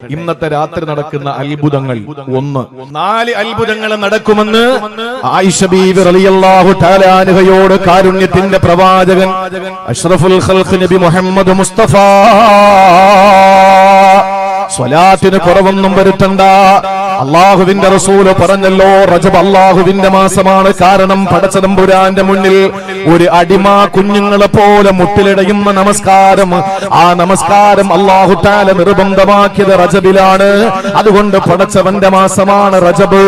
ഇന്നത്തെ രാത്രി നടക്കുന്ന അത്ഭുതങ്ങൾ 4 അത്ഭുതങ്ങൾ നടക്കുമെന്ന് ആയിഷ ബീവി റളിയല്ലാഹു തആല അൻഹയോട് കാരുണ്യത്തിന്റെ പ്രവാചകൻ അഷ്റഫുൽ ഖൽഖ് നബി മുഹമ്മദ് മുസ്തഫ സ്വലാത്തിന് കുറവൊന്നും വരുത്തണ്ട. അള്ളാഹുവിന്റെ റസൂല് പറഞ്ഞല്ലോ, റജബ് അള്ളാഹുവിന്റെ മാസമാണ്. കാരണം പടച്ചതമ്പുരാന്റെ മുന്നിൽ ഒരു അടിമ കുഞ്ഞുങ്ങളെ പോലെ മുട്ടിലിടയുന്ന നമസ്കാരം, ആ നമസ്കാരം അള്ളാഹു തആല നിർബന്ധമാക്കിയത് റജബിലാണ്. അതുകൊണ്ട് പടച്ചവന്റെ മാസമാണ് റജബ്.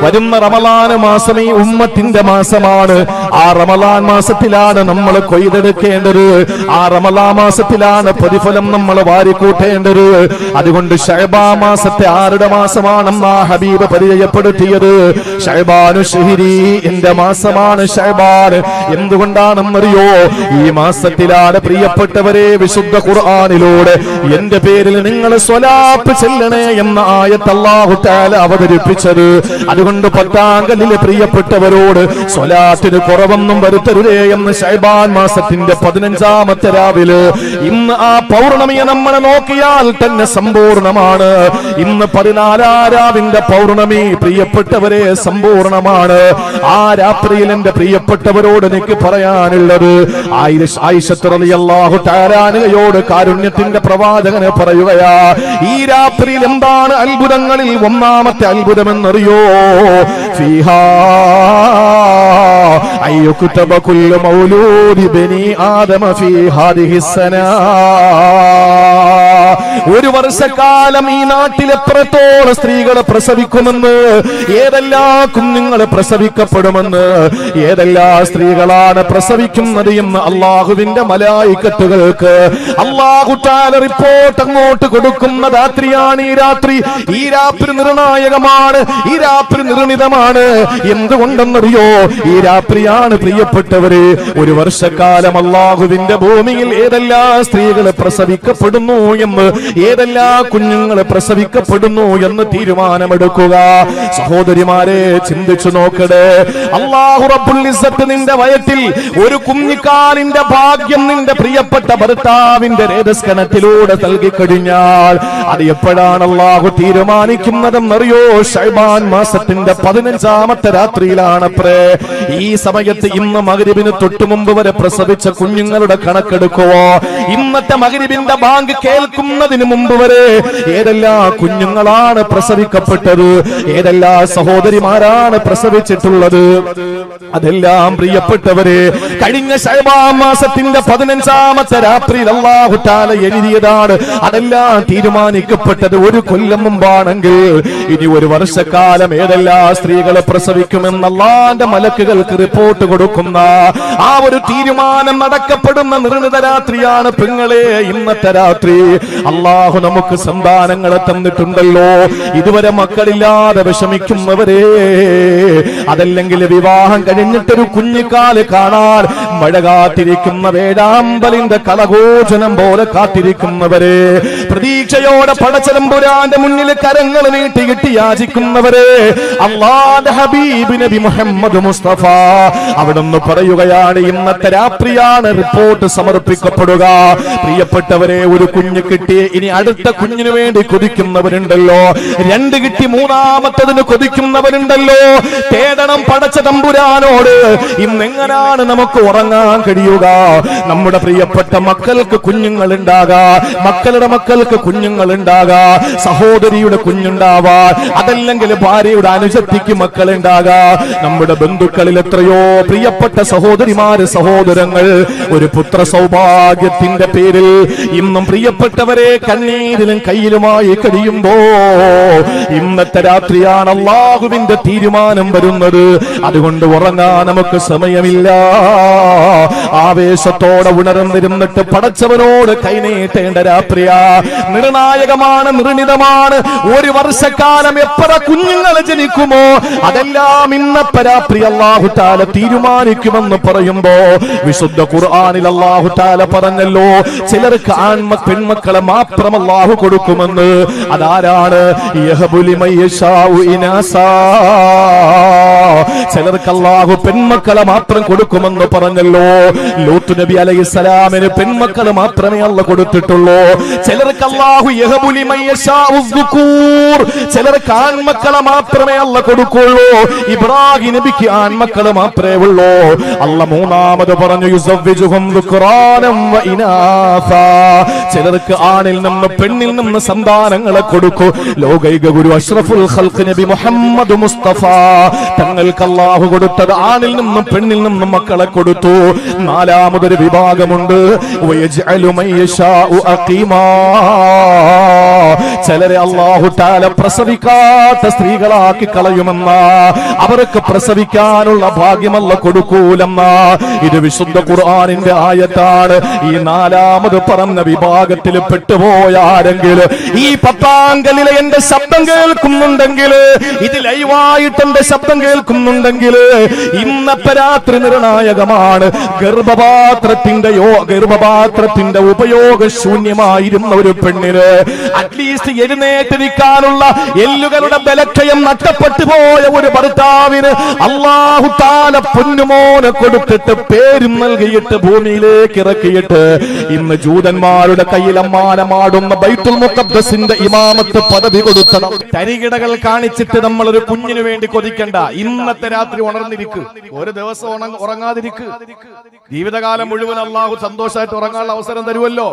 വരുന്ന റമളാൻ മാസം ഈ ഉമ്മത്തിന്റെ മാസമാണ്. ആ റമളാൻ മാസത്തിലാണ് നമ്മൾ കൊയ്തെടുക്കേണ്ടത്. ആ റമളാൻ മാസത്തിലാണ് പ്രതിഫലം നമ്മൾ വാരിക്കൂട്ടേണ്ടത്. അതുകൊണ്ട് ശഅബാൻ മാസത്തെ ആരുടെ മാസമാണെന്ന് ഹബീബ് പരിചയപ്പെടുത്തിയത്? ശഅബാനു ശഹരി, എന്റെ മാസമാണ് ശഅബാൻ. എന്തുകൊണ്ടാണെന്നറിയോ? ഈ മാസത്തിലാണ് പ്രിയപ്പെട്ടവരെ വിശുദ്ധ ഖുർആനിലൂടെ എന്റെ പേരിൽ നിങ്ങൾ സ്വലാത്ത് ചെല്ലണേ എന്ന ആയത്ത് അല്ലാഹു തആല അവതരിപ്പിച്ചത്. അതുകൊണ്ട് പത്താങ്കലിലെ പ്രിയപ്പെട്ടവരോട് സ്വലാത്തിന് കുറവൊന്നും വരുത്തരുതേ എന്ന് ശഅബാൻ മാസത്തിന്റെ 15ാമത്തെ രാവിലെ ഇന്ന് ആ പൗർണമിയെ നമ്മൾ നോക്കിയാൽ തന്നെ സമ്പൂർണമാണ്. ഇന്ന് 14ാം രാവിന്റെ പൗർണമി പ്രിയപ്പെട്ടവരെ സമ്പൂർണമാണ്. ആ രാത്രിയിൽ എന്റെ പ്രിയപ്പെട്ടവരോട് എനിക്ക് പറയാനുള്ളത്, ആയിഷ റളിയല്ലാഹു തആല അൻഹയോട് കാരുണ്യത്തിന്റെ പ്രവാചകനെ പറയുകയാ, ഈ രാത്രിയിൽ എന്താണ് അത്ഭുതങ്ങളിൽ ഒന്നാമത്തെ അത്ഭുതമെന്നറിയോ? ഫീഹാ അയ്യുക്തബ കുല്ലു മൗലൂദി ബനി ആദമ ഫീ ഹാദിഹി സനാ. ഒരു വർഷക്കാലം ഈ നാട്ടിൽ എത്രത്തോളം സ്ത്രീകൾ പ്രസവിക്കുമെന്ന്, ഏതെല്ലാം കുഞ്ഞുങ്ങൾ പ്രസവിക്കപ്പെടുമെന്ന്, ഏതെല്ലാം സ്ത്രീകളാണ് പ്രസവിക്കുന്നത് എന്ന് അള്ളാഹുവിന്റെ മലായികത്തുകൾക്ക് അള്ളാഹു തആല റിപ്പോർട്ട് അങ്ങോട്ട് കൊടുക്കുന്ന രാത്രിയാണ് ഈ രാത്രി. ഈ രാത്രി നിർണായകമാണ്, ഈ രാത്രി നിർണിതമാണ്. എന്തുകൊണ്ടെന്നറിയോ? ഈ രാത്രിയാണ് പ്രിയപ്പെട്ടവര് ഒരു വർഷക്കാലം അള്ളാഹുവിന്റെ ഭൂമിയിൽ ഏതെല്ലാം സ്ത്രീകൾ പ്രസവിക്കപ്പെടുന്നു എന്ന്, ഏതെല്ലാം കുഞ്ഞുങ്ങൾ പ്രസവിക്കപ്പെടുന്നു എന്ന് തീരുമാനമെടുക്കുക. സഹോദരിമാരെ, ചിന്തിച്ചു നോക്കടേ. അല്ലാഹു റബ്ബുൽ ഇസ്സത്ത് നിന്റെ വയറ്റിൽ ഒരു കുഞ്ഞിക്കാലിന്റെ ഭാഗ്യം നിന്റെ പ്രിയപ്പെട്ട ഭർത്താവിന്റെ രേതസ്കണത്തിലൂടെ നൽകിക്കഴിഞ്ഞാൽ അത് എപ്പോഴാണ് അല്ലാഹു തീരുമാനിക്കുന്നതെന്നറിയോ? ശഅബാൻ മാസത്തിന്റെ 15ാമത്തെ രാത്രിയിലാണത്രേ. ഈ സമയത്ത് ഇന്ന് മഗ്രിബിന് തൊട്ടു മുമ്പ് വരെ പ്രസവിച്ച കുഞ്ഞുങ്ങളുടെ കണക്കെടുക്കുവോ? ഇന്നത്തെ മഗ്രിബിന്റെ ബാങ്ക് കേൾക്കുന്നതിന് മുമ്പ് വരെ ഏതെല്ലാം കുഞ്ഞുങ്ങളാണ് പ്രസവിക്കപ്പെട്ടത്, ഏതെല്ലാം സഹോദരിമാരാണ് പ്രസവിച്ചിട്ടുള്ളത്? അതെല്ലാം പ്രിയപ്പെട്ടവരെ കഴിഞ്ഞ ശഅബാൻ മാസത്തിന്റെ 15ാമത്തെ രാത്രിയിൽ അല്ലാഹു തആല എഴുതിയതാണ്. അതെല്ലാം തീരുമാനിക്കപ്പെട്ടത് ഒരു കൊല്ലം മുമ്പാണെങ്കിൽ ഇനി ഒരു വർഷക്കാലം ഏതെല്ലാം സ്ത്രീകളെ പ്രസവിക്കുമെന്ന് അല്ലാഹുവിന്റെ മലക്കുകൾക്ക് റിപ്പോർട്ട് കൊടുക്കുന്ന ആ ഒരു തീരുമാനം നടക്കപ്പെടുന്ന നിർണിത രാത്രിയാണ് പെങ്ങളെ ഇന്നത്തെ രാത്രി. അല്ലാഹു നമുക്ക് സന്താനങ്ങളെ തന്നിട്ടുണ്ടല്ലോ. ഇതുവരെ മക്കളില്ലാതെ വിഷമിക്കുന്നവരെ, അതല്ലെങ്കിൽ വിവാഹം കഴിഞ്ഞിട്ടൊരു കുഞ്ഞിക്കാല് കാണാൻ മഴ കാത്തിരിക്കുന്ന വേഴാമ്പലിന്റെ കളഘോഷണം പോലെ കാത്തിരിക്കുന്നവരെ, പ്രതീക്ഷയോടെ പടച്ചതമ്പുരാന്റെ മുന്നിൽ കരങ്ങൾ നീട്ടിയിട്ട് യാചിക്കുന്നവരെ, അല്ലാഹുവിന്റെ ഹബീബ് നബി മുഹമ്മദ് മുസ്തഫ അവിടുന്ന് പറയുകയാണ്, ഇന്നത്തെ രാത്രിയാണ് റിപ്പോർട്ട് സമർപ്പിക്കപ്പെടുക. പ്രിയപ്പെട്ടവരെ, ഒരു കുഞ്ഞ് കിട്ടി, ഇനി അടുത്ത കുഞ്ഞിന് വേണ്ടി കൊതിക്കുന്നവരുണ്ടല്ലോ. 2 കിട്ടി 3ാമത്തതിന് കൊതിക്കുന്നവരുണ്ടല്ലോ. തേടണം പടച്ച തമ്പുരാനോട്, ഇന്നെങ്ങനാണ് നമുക്ക് ഉറങ്ങാൻ കഴിയുക? നമ്മുടെ പ്രിയപ്പെട്ട മക്കൾക്ക് കുഞ്ഞുങ്ങൾ ഉണ്ടാകാ, മക്കളുടെ മക്കൾക്ക് കുഞ്ഞുങ്ങൾ ഉണ്ടാകാ, സഹോദരിയുടെ കുഞ്ഞുണ്ടാവാ, അതല്ലെങ്കിൽ ഭാര്യയുടെ അനുജത്തിക്ക് മക്കൾ ഉണ്ടാകാ. നമ്മുടെ ബന്ധുക്കളിൽ എത്രയോ പ്രിയപ്പെട്ട സഹോദരിമാര്, സഹോദരങ്ങൾ ഒരു പുത്ര സൗഭാഗ്യത്തിന്റെ പേരിൽ ഇന്നും പ്രിയപ്പെട്ടവരെ കണ്ണീരിലും കയ്യിലുമായി കഴിയുമ്പോ ഇന്നത്തെ രാത്രിയാണ് അല്ലാഹുവിന്റെ തീരുമാനം വരുന്നത്. അതുകൊണ്ട് ഉറങ്ങാൻ നമുക്ക് സമയമില്ല. ആവേശത്തോടെ ഉണർന്നിരുന്നിട്ട് പടച്ചവനോട് കൈനീട്ടേണ്ട രാത്രിയാ. നിർണായകമാണ്, നിർണിതമാണ്. ഒരു വർഷക്കാലം എത്ര കുഞ്ഞുങ്ങൾ ജനിക്കുമോ അതെല്ലാം ഇന്നത്തെ രാത്രി അല്ലാഹു തആല തീരുമാനിക്കുമെന്ന് പറയുമ്പോ വിശുദ്ധ ഖുർആനിൽ അല്ലാഹു തആല പറഞ്ഞല്ലോ, ചിലർക്ക് പെൺമക്കളെ മാത്രം അല്ലാഹു കൊടുക്കുമെന്ന്. അതാരാണ്? യഹബുലി മയ്യശാഉ ഇനാസാ. ചിലർക്ക് അല്ലാഹു അല്ലാഹു പെൺമക്കളെ മാത്രം കൊടുക്കുമെന്ന് പറഞ്ഞല്ലോ. ലൂത്ത് നബി അലൈഹിസ്സലാമിന് പെൺമക്കളെ മാത്രമേ അല്ലാഹു കൊടുത്തിട്ടുള്ളൂ. ചിലർക്ക് അല്ലാഹു യഹബു ലിമൻ യശാഉ ദുകൂർ, ചിലർക്ക് ആൺമക്കളെ മാത്രമേ അല്ലാഹു കൊടുക്കുള്ളൂ. ഇബ്രാഹിം നബിക്ക് ആൺമക്കളെ മാത്രമേ ഉള്ളൂ. അല്ലാഹു മൂന്നാമത് പറഞ്ഞു യുസവ്വിജുഹും ദുക്റാനം വ ഇനാസാ, ചിലർക്ക് ആണിൽ നിന്ന് പെണ്ണിൽ നിന്ന് സന്താനങ്ങളെ കൊടുക്കൂ. ലോകൈക ഗുരു അഷ്റഫുൽ ഖൽഖ് നബി മുഹമ്മദ് മുസ്തഫ തങ്ങൾക്ക് അല്ലാഹു കൊടുത്തത് ആണിൽ നിന്നും പെണ്ണിൽ നിന്നും മക്കളെ കൊടുത്തു. നാലാമതൊരു വിഭാഗമുണ്ട്, വയജ്അലു മൻ യശാഉ അഖീമാ, ചിലരെ അല്ലാഹു തആല പ്രസവിക്കാത്ത സ്ത്രീകളാക്കി കളയുമെന്ന, അവർക്ക് പ്രസവിക്കാനുള്ള ഭാഗ്യമല്ല കൊടുക്കൂലെന്ന. ഇത് വിശുദ്ധ ഖുർആനിന്റെ ആയത്താണ്. ഈ നാലാമത് പറഞ്ഞ വിഭാഗത്തിൽ പെട്ടുപോയ ആരെങ്കിലും ഈ പത്താങ്കലിലെ എന്റെ ശബ്ദം കേൾക്കുന്നുണ്ടെങ്കിൽ, ഇത് ലൈവായിട്ട് എന്റെ ശബ്ദം കേൾക്കുന്നുണ്ടെങ്കിൽ, ഇന്നത്തെ രാത്രി നിർണായകമാണ്. ഗർഭപാത്രത്തിന്റെ ഉപയോഗശൂന്യമായിരുന്ന ഒരു പെണ്ണിന് അറ്റ്ലീസ്റ്റ് എഴുന്നേറ്റിരിക്കാനുള്ള എല്ലുകളുടെ ബലക്ഷയം നഷ്ടപ്പെട്ടു പോയ ഒരു ഭർത്താവിന് അല്ലാഹു തആല പൊന്നുമോനെ കൊടുത്തിട്ട് പേരും നൽകിയിട്ട് ഭൂമിയിലേക്ക് ഇറക്കിയിട്ട് ഇന്ന് ജൂതന്മാരുടെ കയ്യിൽ അമ്മാനമാടുന്ന ബൈത്തുൽ മുഖദ്ദസിന്റെ ഇമാമത്ത് പദവി കൊടുത്തണം. തരികിടകൾ കാണിച്ചിട്ട് നമ്മൾ ഒരു കുഞ്ഞിന് വേണ്ടി കൊതിക്കണ്ട. ഇന്നത്തെ രാത്രി ഉണർന്നിരിക്കുക, ഒരു ദിവസം ഉറങ്ങാതിരിക്കുക. ജീവിതകാലം മുഴുവൻ അല്ലാഹു സന്തോഷമായിട്ട് ഉറങ്ങാനുള്ള അവസരം തരുമല്ലോ.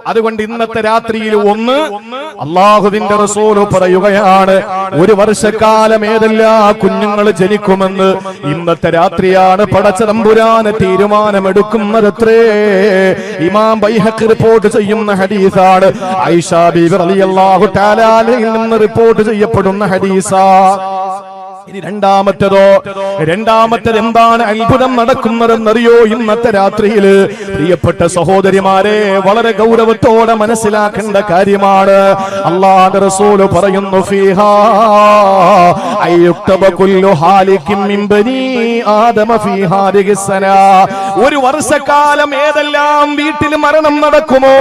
അതുകൊണ്ട് ഇന്നത്തെ രാത്രിയിൽ ഒന്ന് അല്ലാഹുവിന്റെ റസൂൽ പറയുകയാണ്, ഒരു വർഷക്കാലം ഏതെല്ലാം കുഞ്ഞുങ്ങൾ ജനിക്കുമെന്ന് ഇന്നത്തെ രാത്രിയാണ് പടച്ച തമ്പുരാന് തീരുമാനമെടുക്കുന്നതത്രേ. ഇമാം ബൈഹഖി റിപ്പോർട്ട് ചെയ്യുന്ന ഹദീസാണ്. ആയിഷ ബീവി റളിയല്ലാഹു തആല അൻഹയിൽ നിന്ന് റിപ്പോർട്ട് ചെയ്യപ്പെടുന്ന ഹദീസാ. ഇനി രണ്ടാമത്തേത് എന്താണ് അത്ഭുതം നടക്കുന്നതെന്നറിയോ? ഇന്നത്തെ രാത്രിയിൽ പ്രിയപ്പെട്ട സഹോദരിമാരെ, വളരെ ഗൗരവത്തോടെ മനസ്സിലാക്കേണ്ട കാര്യമാണ്. അല്ലാഹുവിന്റെ റസൂൽ പറയുന്നു, ഫീഹാ അയ്യുക്തബ കുല്ലു ഹാലികിൻ മിൻ ബനി ആദമ ഫീ ഹാദിഹി സനാ, ഒരു വർഷക്കാലം ഏതെല്ലാം വീട്ടിൽ മരണം നടക്കുമോ,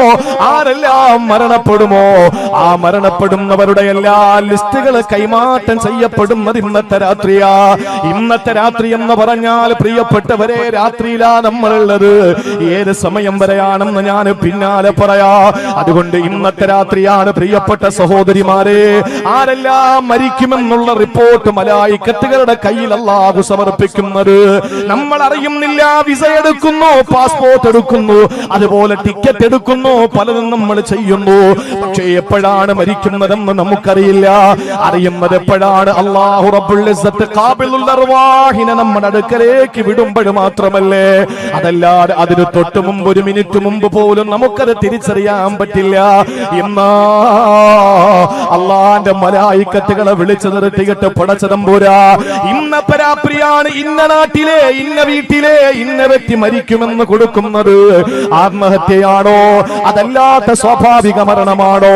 ആരെല്ലാം മരണപ്പെടുമോ, ആ മരണപ്പെടുന്നവരുടെ എല്ലാ ലിസ്റ്റുകൾ കൈമാറ്റം ചെയ്യപ്പെടുന്നത് ഇന്നത്തെ രാത്രിയാ. ഇന്നത്തെ രാത്രി എന്ന് പറഞ്ഞാൽ പ്രിയപ്പെട്ടവരെ, രാത്രിയിലാ നമ്മളുള്ളത്. ഏത് സമയം വരെയാണെന്ന് ഞാൻ പിന്നാലെ പറയാ. അതുകൊണ്ട് ഇന്നത്തെ രാത്രിയാണ് പ്രിയപ്പെട്ട സഹോദരിമാരെ, ആരെല്ലാം മരിക്കുമെന്നുള്ള റിപ്പോർട്ട് മലായിക്കത്തുകളുടെ കയ്യിൽ അല്ലാഹു സമർപ്പിക്കുന്നത്. നമ്മൾ അറിയുന്നില്ല. വിസ എടുക്കുന്നു, പാസ്പോർട്ട് എടുക്കുന്നു, അതുപോലെ ടിക്കറ്റ് എടുക്കുന്നു, പലതും നമ്മൾ ചെയ്യുന്നു. പക്ഷേ എപ്പോഴാണ് മരിക്കുന്നതെന്ന് നമുക്കറിയില്ല. അറിയുന്നത് എപ്പോഴാണ്? അല്ലാഹു റബ്ബുൽ ഇസ്സത്ത് ഖാബിലുൽ അർവാഹിനെ നമ്മുടെ അടുക്കലേക്ക് വിടുമ്പോൾ മാത്രമല്ലേ. അതല്ലാതെ അതിന് തൊട്ട് മുമ്പ്, ഒരു മിനിറ്റ് മുമ്പ് പോലും നമുക്കത് തിരിച്ചറിയാൻ പറ്റില്ല. എന്നാ അള്ളാന്റെ മലായിക്കത്തുകളെ വിളിച്ചു നിർത്തിയിട്ട് പടച്ച തമ്പുരാ, ഇന്ന പരാപ്രിയാണ്, ഇന്ന നാട്ടിലെ ഇന്ന വീട്ടിലെ ഇന്ന വ്യക്തി മരിക്കുമെന്ന് കൊടുക്കുന്നത് ആത്മഹത്യയാണോ, അതല്ലാത്ത സ്വാഭാവിക മരണമാണോ?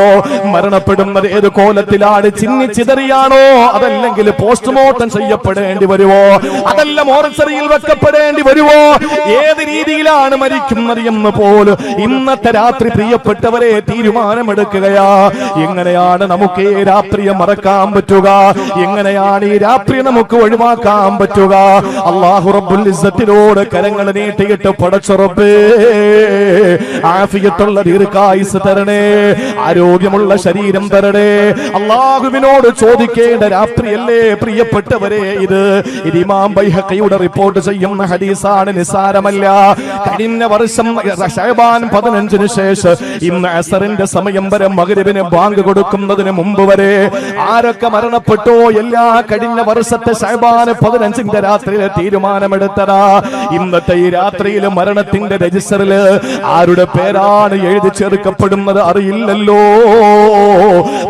മരണപ്പെടുന്നത് ഏത് കോലത്തിലാണ്? ചിന്നിച്ചിതറിയാണോ, അതല്ലെങ്കിൽ പോസ്റ്റ്മോർട്ടം ചെയ്യപ്പെടേണ്ടി വരുമോ, അതല്ല മോർച്ചറിയിൽ വെക്കപ്പെടേണ്ടി വരുമോ? ഏത് രീതിയിലാണ് മരിക്കുന്നത് എന്ന് പോലും ഇന്നത്തെ രാത്രി പ്രിയപ്പെട്ടവരെ തീരുമാനമെടുക്കുകയാ. എങ്ങനെയാണ് നമുക്ക് ഈ രാത്രിയെ മറക്കാൻ പറ്റുക? എങ്ങനെയാണ് ഈ രാത്രി നമുക്ക് ഒഴിവാക്കാൻ പറ്റുക? അല്ലാഹു റബ്ബുൽ ഇസ്സത്തിനോട് കരങ്ങൾ നീട്ടിയിട്ട് പടച്ച റബ്ബേ, ആഫിയത്തുള്ള ദീർഘായുസ് തരണേ, ആരോഗ്യമുള്ള ശരീരം തരണേ. അല്ലാഹുവിനോട് ചോദിക്കേണ്ട രാത്രിയല്ലേ പ്രിയപ്പെട്ടവരെ ഇത്. ഇമാം ബൈഹഖിയുടെ റിപ്പോർട്ട് ചെയ്യുന്ന ഹദീസാണ്, നിസാരമല്ല. കഴിഞ്ഞ വർഷം ശഅബാൻ 15 ശേഷം ഇന്ന് അസറിന്റെ സമയം വരെ, മഗ്രിബിന് ബാങ്ക് കൊടുക്കുന്നതിന് മുമ്പ് വരെ ആരൊക്കെ മരണപ്പെട്ടോ എല്ലാ കഴിഞ്ഞ വർഷത്തെ ശഅബാൻ 15 രാത്രിയിലെ തീരുമാനമെടുത്തതാ. ഇന്നത്തെ ഈ രാത്രിയിൽ മരണത്തിന്റെ രജിസ്റ്ററിൽ ആരുടെ പേരാണ് എഴുതി ചേർക്കപ്പെടുന്നത് അറിയില്ലല്ലോ.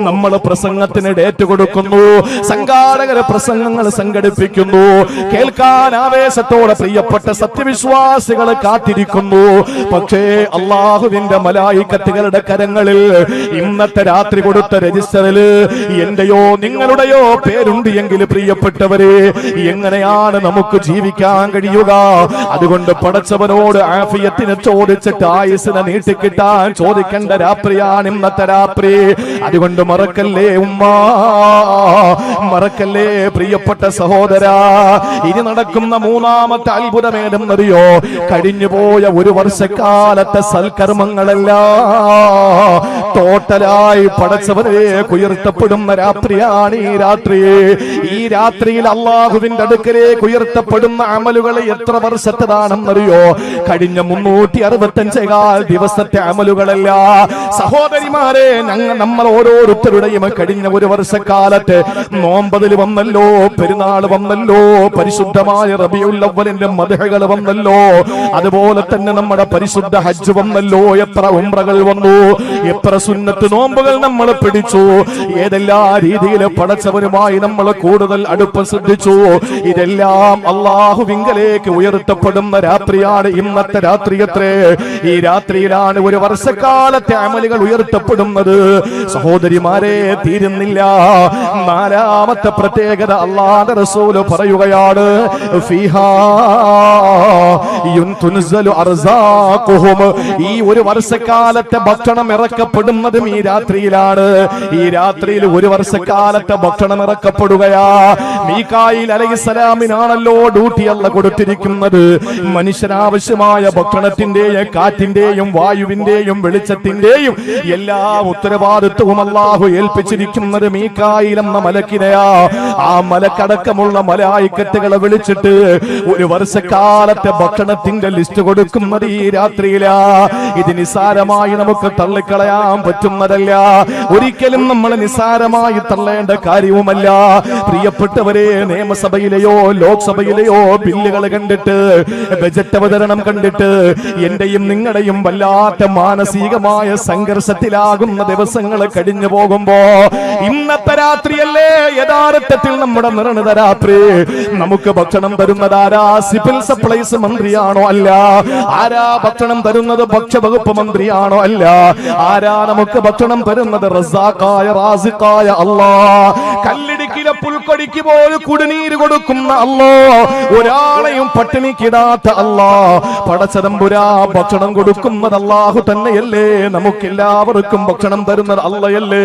നമ്മൾ പ്രസംഗത്തിന് ഡേറ്റ് കൊടുക്കുന്നു, സംഘാടകര് പ്രസംഗങ്ങൾ സംഘടിപ്പിക്കുന്നു, കേൾക്കാൻ ആവേശത്തോടെ പ്രിയപ്പെട്ട സത്യവിശ്വാസികൾ കാത്തിരിക്കുന്നു. പക്ഷേ അള്ളാഹുവിന്റെ മലായിക്കത്തുകളുടെ കരങ്ങളിൽ ഇന്നത്തെ രാത്രി കൊടുത്ത രജിസ്റ്ററിൽ എന്റെയോ നിങ്ങളുടെയോ പേരുണ്ട് എങ്കിൽ പ്രിയപ്പെട്ടവരെ, എങ്ങനെയാണ് നമുക്ക് ജീവിക്കാൻ കഴിയുക? അതുകൊണ്ട് പടച്ചവനോട് ആഫിയത്തിനെ ചോദിച്ചിട്ട് ആയുസ്സിനെ നീട്ടിക്കിട്ടാൻ ചോദിക്കേണ്ട രാത്രിയാണ് ഇന്നത്തെ രാത്രി. അതുകൊണ്ട് മറക്കല്ലേ ഉമ്മ, മറക്കല്ലേ പ്രിയപ്പെട്ട സഹോദരാ, ഇനി നടക്കുന്ന മൂന്നാമത്തെ അത്ഭുതമേതെന്നറിയോ? കഴിഞ്ഞുപോയ ഒരു വർഷക്കാലത്തെ സൽക്കർമ്മങ്ങളല്ല ടോട്ടലായി പടച്ചവനിലേക്ക് ഉയർത്തപ്പെടുന്ന രാത്രിയാണ് ഈ രാത്രി. ഈ രാത്രിയിൽ അള്ളാഹുവിന്റെ അടുക്കലേക്ക് ഉയർത്തപ്പെടുന്ന അമലുകൾ എത്ര വർഷത്തേതാണെന്നറിയോ? കഴിഞ്ഞ 365 ദിവസത്തെ അമലുകളല്ല സഹോദരിമാരെ. നമ്മൾ ഓരോരുത്തരുടെയും കഴിഞ്ഞ ഒരു വർഷക്കാലത്ത് നോമ്പതിൽ വന്നല്ലോ, പെരുന്നാൾ വന്നല്ലോ, പരിശുദ്ധമായ റബീഉൽ അവ്വലിന്റെ മദ്ഹകൾ വന്നല്ലോ, അതുപോലെ തന്നെ നമ്മുടെ പരിശുദ്ധ ഹജ്ജ് വന്നല്ലോ. എത്ര ഉംറകൾ വന്നു, എത്ര സുന്നത്ത് നോമ്പുകൾ നമ്മൾ പിടിച്ചു, ഏതെല്ലാം രീതിയിൽ പടച്ചവനുമായി നമ്മൾ കൂടുതൽ അടുപ്പം ശ്രദ്ധിച്ചു. ഇതെല്ലാം അള്ളാഹുവിങ്കലേക്ക് ഉയർത്തപ്പെടുന്ന രാത്രിയാണ് ഇന്നത്തെ രാത്രി. എത്രേ ഈ രാത്രിയിലാണ് ഒരു വർഷക്കാലത്തെ അമലുകൾ ഉയർത്തപ്പെടുന്നത്. സഹോദരിമാരെ, തീരുന്നില്ല. നാലാമത്തെ പ്രത്യേകത അല്ലാഹുവിന്റെ റസൂല് പറയുകയാണ്, ഫീഹാ യുൻതുൻസലു അർസാഖുഹും. ഈ ഒരു വർഷക്കാലത്തെ ഭക്ഷണം ഇറക്കപ്പെടുന്നതും ഈ രാത്രിയിലാണ്. ഈ രാത്രിയിൽ ഒരു വർഷക്കാലത്തെ ഭക്ഷണം ഇറക്കപ്പെടുകയാ. മീകായിൽ അലൈഹിസ്സലാമിനാണല്ലോ ഡ്യൂട്ടി അല്ല കൊടുത്തിരിക്കുന്നത്. മനുഷ്യനാവശ്യമായ ഭക്ഷണത്തിന്റെയും കാറ്റിന്റെയും വായുവിന്റെയും വെളിച്ചത്തിന്റെയും എല്ലാ ഉത്തരവാദിത്വവും അല്ലാഹു ഏൽപ്പിച്ചിരിക്കുന്നത് മീകായിൽ എന്ന മലക്കിനെയാ. ആ മലക്കടക്കമുള്ള മലായിക്കത്തുകളെ വിളിച്ചിട്ട് ഒരു വർഷക്കാലത്തെ ഭക്ഷണത്തിന്റെ ലിസ്റ്റ് കൊടുക്കുന്നത് ഈ രാത്രിയിലാ. ഇത് നിസ്സാരമായി നമുക്ക് തള്ളിക്കളയാൻ പറ്റുന്നതല്ല. ഒരിക്കലും നമ്മൾ നിസ്സാരമായി തള്ളേണ്ട കാര്യവുമല്ല. പ്രിയപ്പെട്ടവരെ, നിയമസഭയിലെയോ ലോക്സഭയിലെയോ ബില്ലുകൾ കണ്ടിട്ട്, ബജറ്റ് അവതരണം കണ്ടിട്ട് എന്റെയും നിങ്ങളുടെയും വല്ലാത്ത മാനസികമായ സംഘർഷത്തിലാകുന്ന ദിവസങ്ങൾ കഴിഞ്ഞു പോകുമ്പോ ഇന്നത്തെ രാത്രിയല്ലേ യഥാർത്ഥത്തിൽ നമ്മുടെ നിർണിത രാത്രി. നമുക്ക് ഭക്ഷണം തരുന്നത് ആരാ? സിവിൽ സപ്ലൈസ് മന്ത്രിയാണോ? അല്ല. ആരാ ഭക്ഷണം തരുന്നത്? ഭക്ഷ്യവകുപ്പ് മന്ത്രിയാണോ? അല്ല. ആരാ നമുക്ക് ഭക്ഷണം തരുന്നത്? റസാഖായ റാസിഖായ അല്ലാഹ്. കല്ലിടുക്കിലെ പുൽക്കൊടിക്ക് പോലും കുടിനീര് കൊടുക്കുന്ന അല്ലാഹ്, ഒരാളെയും പട്ടിണിക്കിടാത്ത അല്ലാഹ്, പടച്ചതമ്പുരാ ഭക്ഷണം കൊടുക്കുന്നത് അല്ലാഹു തന്നെയല്ലേ? നമുക്കെല്ലാവർക്കും ഭക്ഷണം തരുന്നത് അല്ലാഹയല്ലേ?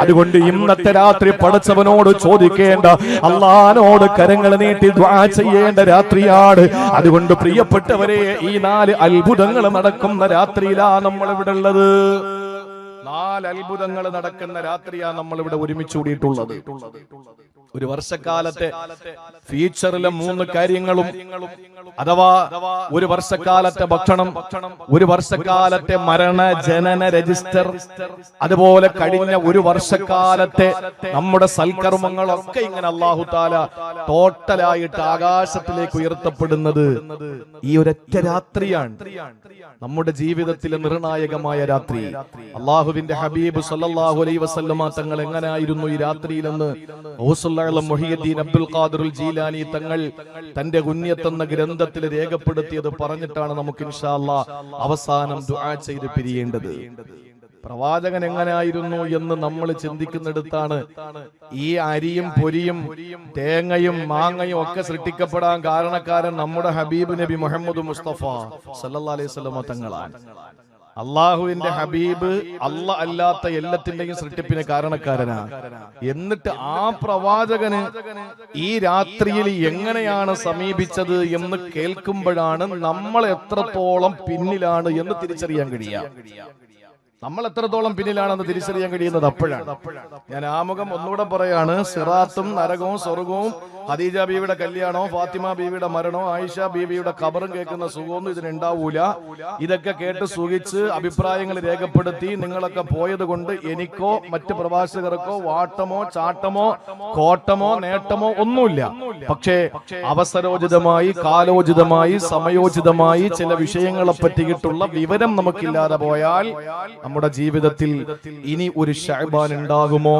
അതുകൊണ്ട് ഇന്നത്തെ രാത്രി പടച്ചവനോട് ചോദിക്കേണ്ട, അല്ലാഹുവിനോട് കരങ്ങൾ നീട്ടി ദുആ ചെയ്യേണ്ട രാത്രിയാണ്. അതുകൊണ്ട് പ്രിയപ്പെട്ടവരെ, ഈ 4 അത്ഭുതങ്ങൾ നടക്കുന്ന രാത്രിയിലാ നമ്മൾ ഇവിടെ ഉള്ളത്. 4 അത്ഭുതങ്ങൾ നടക്കുന്ന രാത്രിയാണ് നമ്മൾ ഇവിടെ ഒരുമിച്ച് കൂടിയിട്ടുള്ളത്. ഒരു വർഷക്കാലത്തെ ഫ്യൂച്ചറിലെ 3 കാര്യങ്ങളും, അഥവാ ഒരു വർഷക്കാലത്തെ ഭക്ഷണം, ഒരു വർഷക്കാലത്തെ മരണ ജനന രജിസ്റ്റർ, അതുപോലെ കഴിഞ്ഞ ഒരു വർഷക്കാലത്തെ നമ്മുടെ സൽക്കർമ്മങ്ങളൊക്കെ ഇങ്ങനെ അല്ലാഹു തആല ടോട്ടലായിട്ട് ആകാശത്തിലേക്ക് ഉയർത്തപ്പെടുന്നത് ഈ ഒരൊറ്റ രാത്രിയാണ്. നമ്മുടെ ജീവിതത്തിലെ നിർണായകമായ രാത്രി. അള്ളാഹുവിന്റെ ഹബീബ് സല്ലല്ലാഹു അലൈഹി വസല്ലമ തങ്ങൾ എങ്ങനായിരുന്നു ഈ രാത്രിയിലെന്ന് മുഹയ്യിദ്ദീൻ അബ്ദുൽ ഖാദിർ ജീലാനി തങ്ങൾ തന്റെ ഗുനിയത്ത് എന്ന ഗ്രന്ഥത്തിൽ രേഖപ്പെടുത്തിയത് പറഞ്ഞിട്ടാണ് നമുക്ക് ഇൻഷാ അല്ലാഹ് അവസാനം ദുആ ചെയ്ത് പിരിയേണ്ടത്. പ്രവാചകൻ എങ്ങനായിരുന്നു എന്ന് നമ്മൾ ചിന്തിക്കുന്നിടത്താണ് ഈ അരിയും പൊരിയും തേങ്ങയും മാങ്ങയും ഒക്കെ സൃഷ്ടിക്കപ്പെടാൻ കാരണക്കാരൻ നമ്മുടെ ഹബീബ് നബി മുഹമ്മദ് മുസ്തഫ സല്ലല്ലാഹു അലൈഹി വസല്ലമ തങ്ങളാണ്. അള്ളാഹുവിന്റെ ഹബീബ് അല്ലാഹ് അല്ലാത്ത എല്ലാത്തിന്റെയും സൃഷ്ടിപ്പിന് കാരണക്കാരനാണ്. എന്നിട്ട് ആ പ്രവാചകന് ഈ രാത്രിയിൽ എങ്ങനെയാണ് സമീപിച്ചത് എന്ന് കേൾക്കുമ്പോഴാണ് നമ്മൾ എത്രത്തോളം പിന്നിലാണ് എന്ന് തിരിച്ചറിയാൻ കഴിയുക. നമ്മൾ എത്രത്തോളം പിന്നിലാണെന്ന് തിരിച്ചറിയാൻ കഴിയുന്നത് അപ്പോഴാണ്. ഞാൻ ആമുഖം ഒന്നുകൂടെ പറയാണ്. സിറാത്തും നരകവും സ്വർഗവും, ഖദീജ ബീവിയുടെ കല്യാണവും, ഫാത്തിമ ബീവിയുടെ മരണവും, ആയിഷ ബീവിയുടെ ഖബറും കേൾക്കുന്ന സുഖമൊന്നും ഇതിനുണ്ടാവൂല. ഇതൊക്കെ കേട്ട് സുഖിച്ച് അഭിപ്രായങ്ങൾ രേഖപ്പെടുത്തി നിങ്ങളൊക്കെ പോയത് കൊണ്ട് എനിക്കോ മറ്റ് പ്രവാസികർക്കോ വാട്ടമോ ചാട്ടമോ കോട്ടമോ നേട്ടമോ ഒന്നുമില്ല. പക്ഷേ അവസരോചിതമായി, കാലോചിതമായി, സമയോചിതമായി ചില വിഷയങ്ങളെ പറ്റിയിട്ടുള്ള വിവരം നമുക്കില്ലാതെ പോയാൽ നമ്മുടെ ജീവിതത്തിൽ ഇനി ഒരു ശഅബാൻ ഉണ്ടാകുമോ,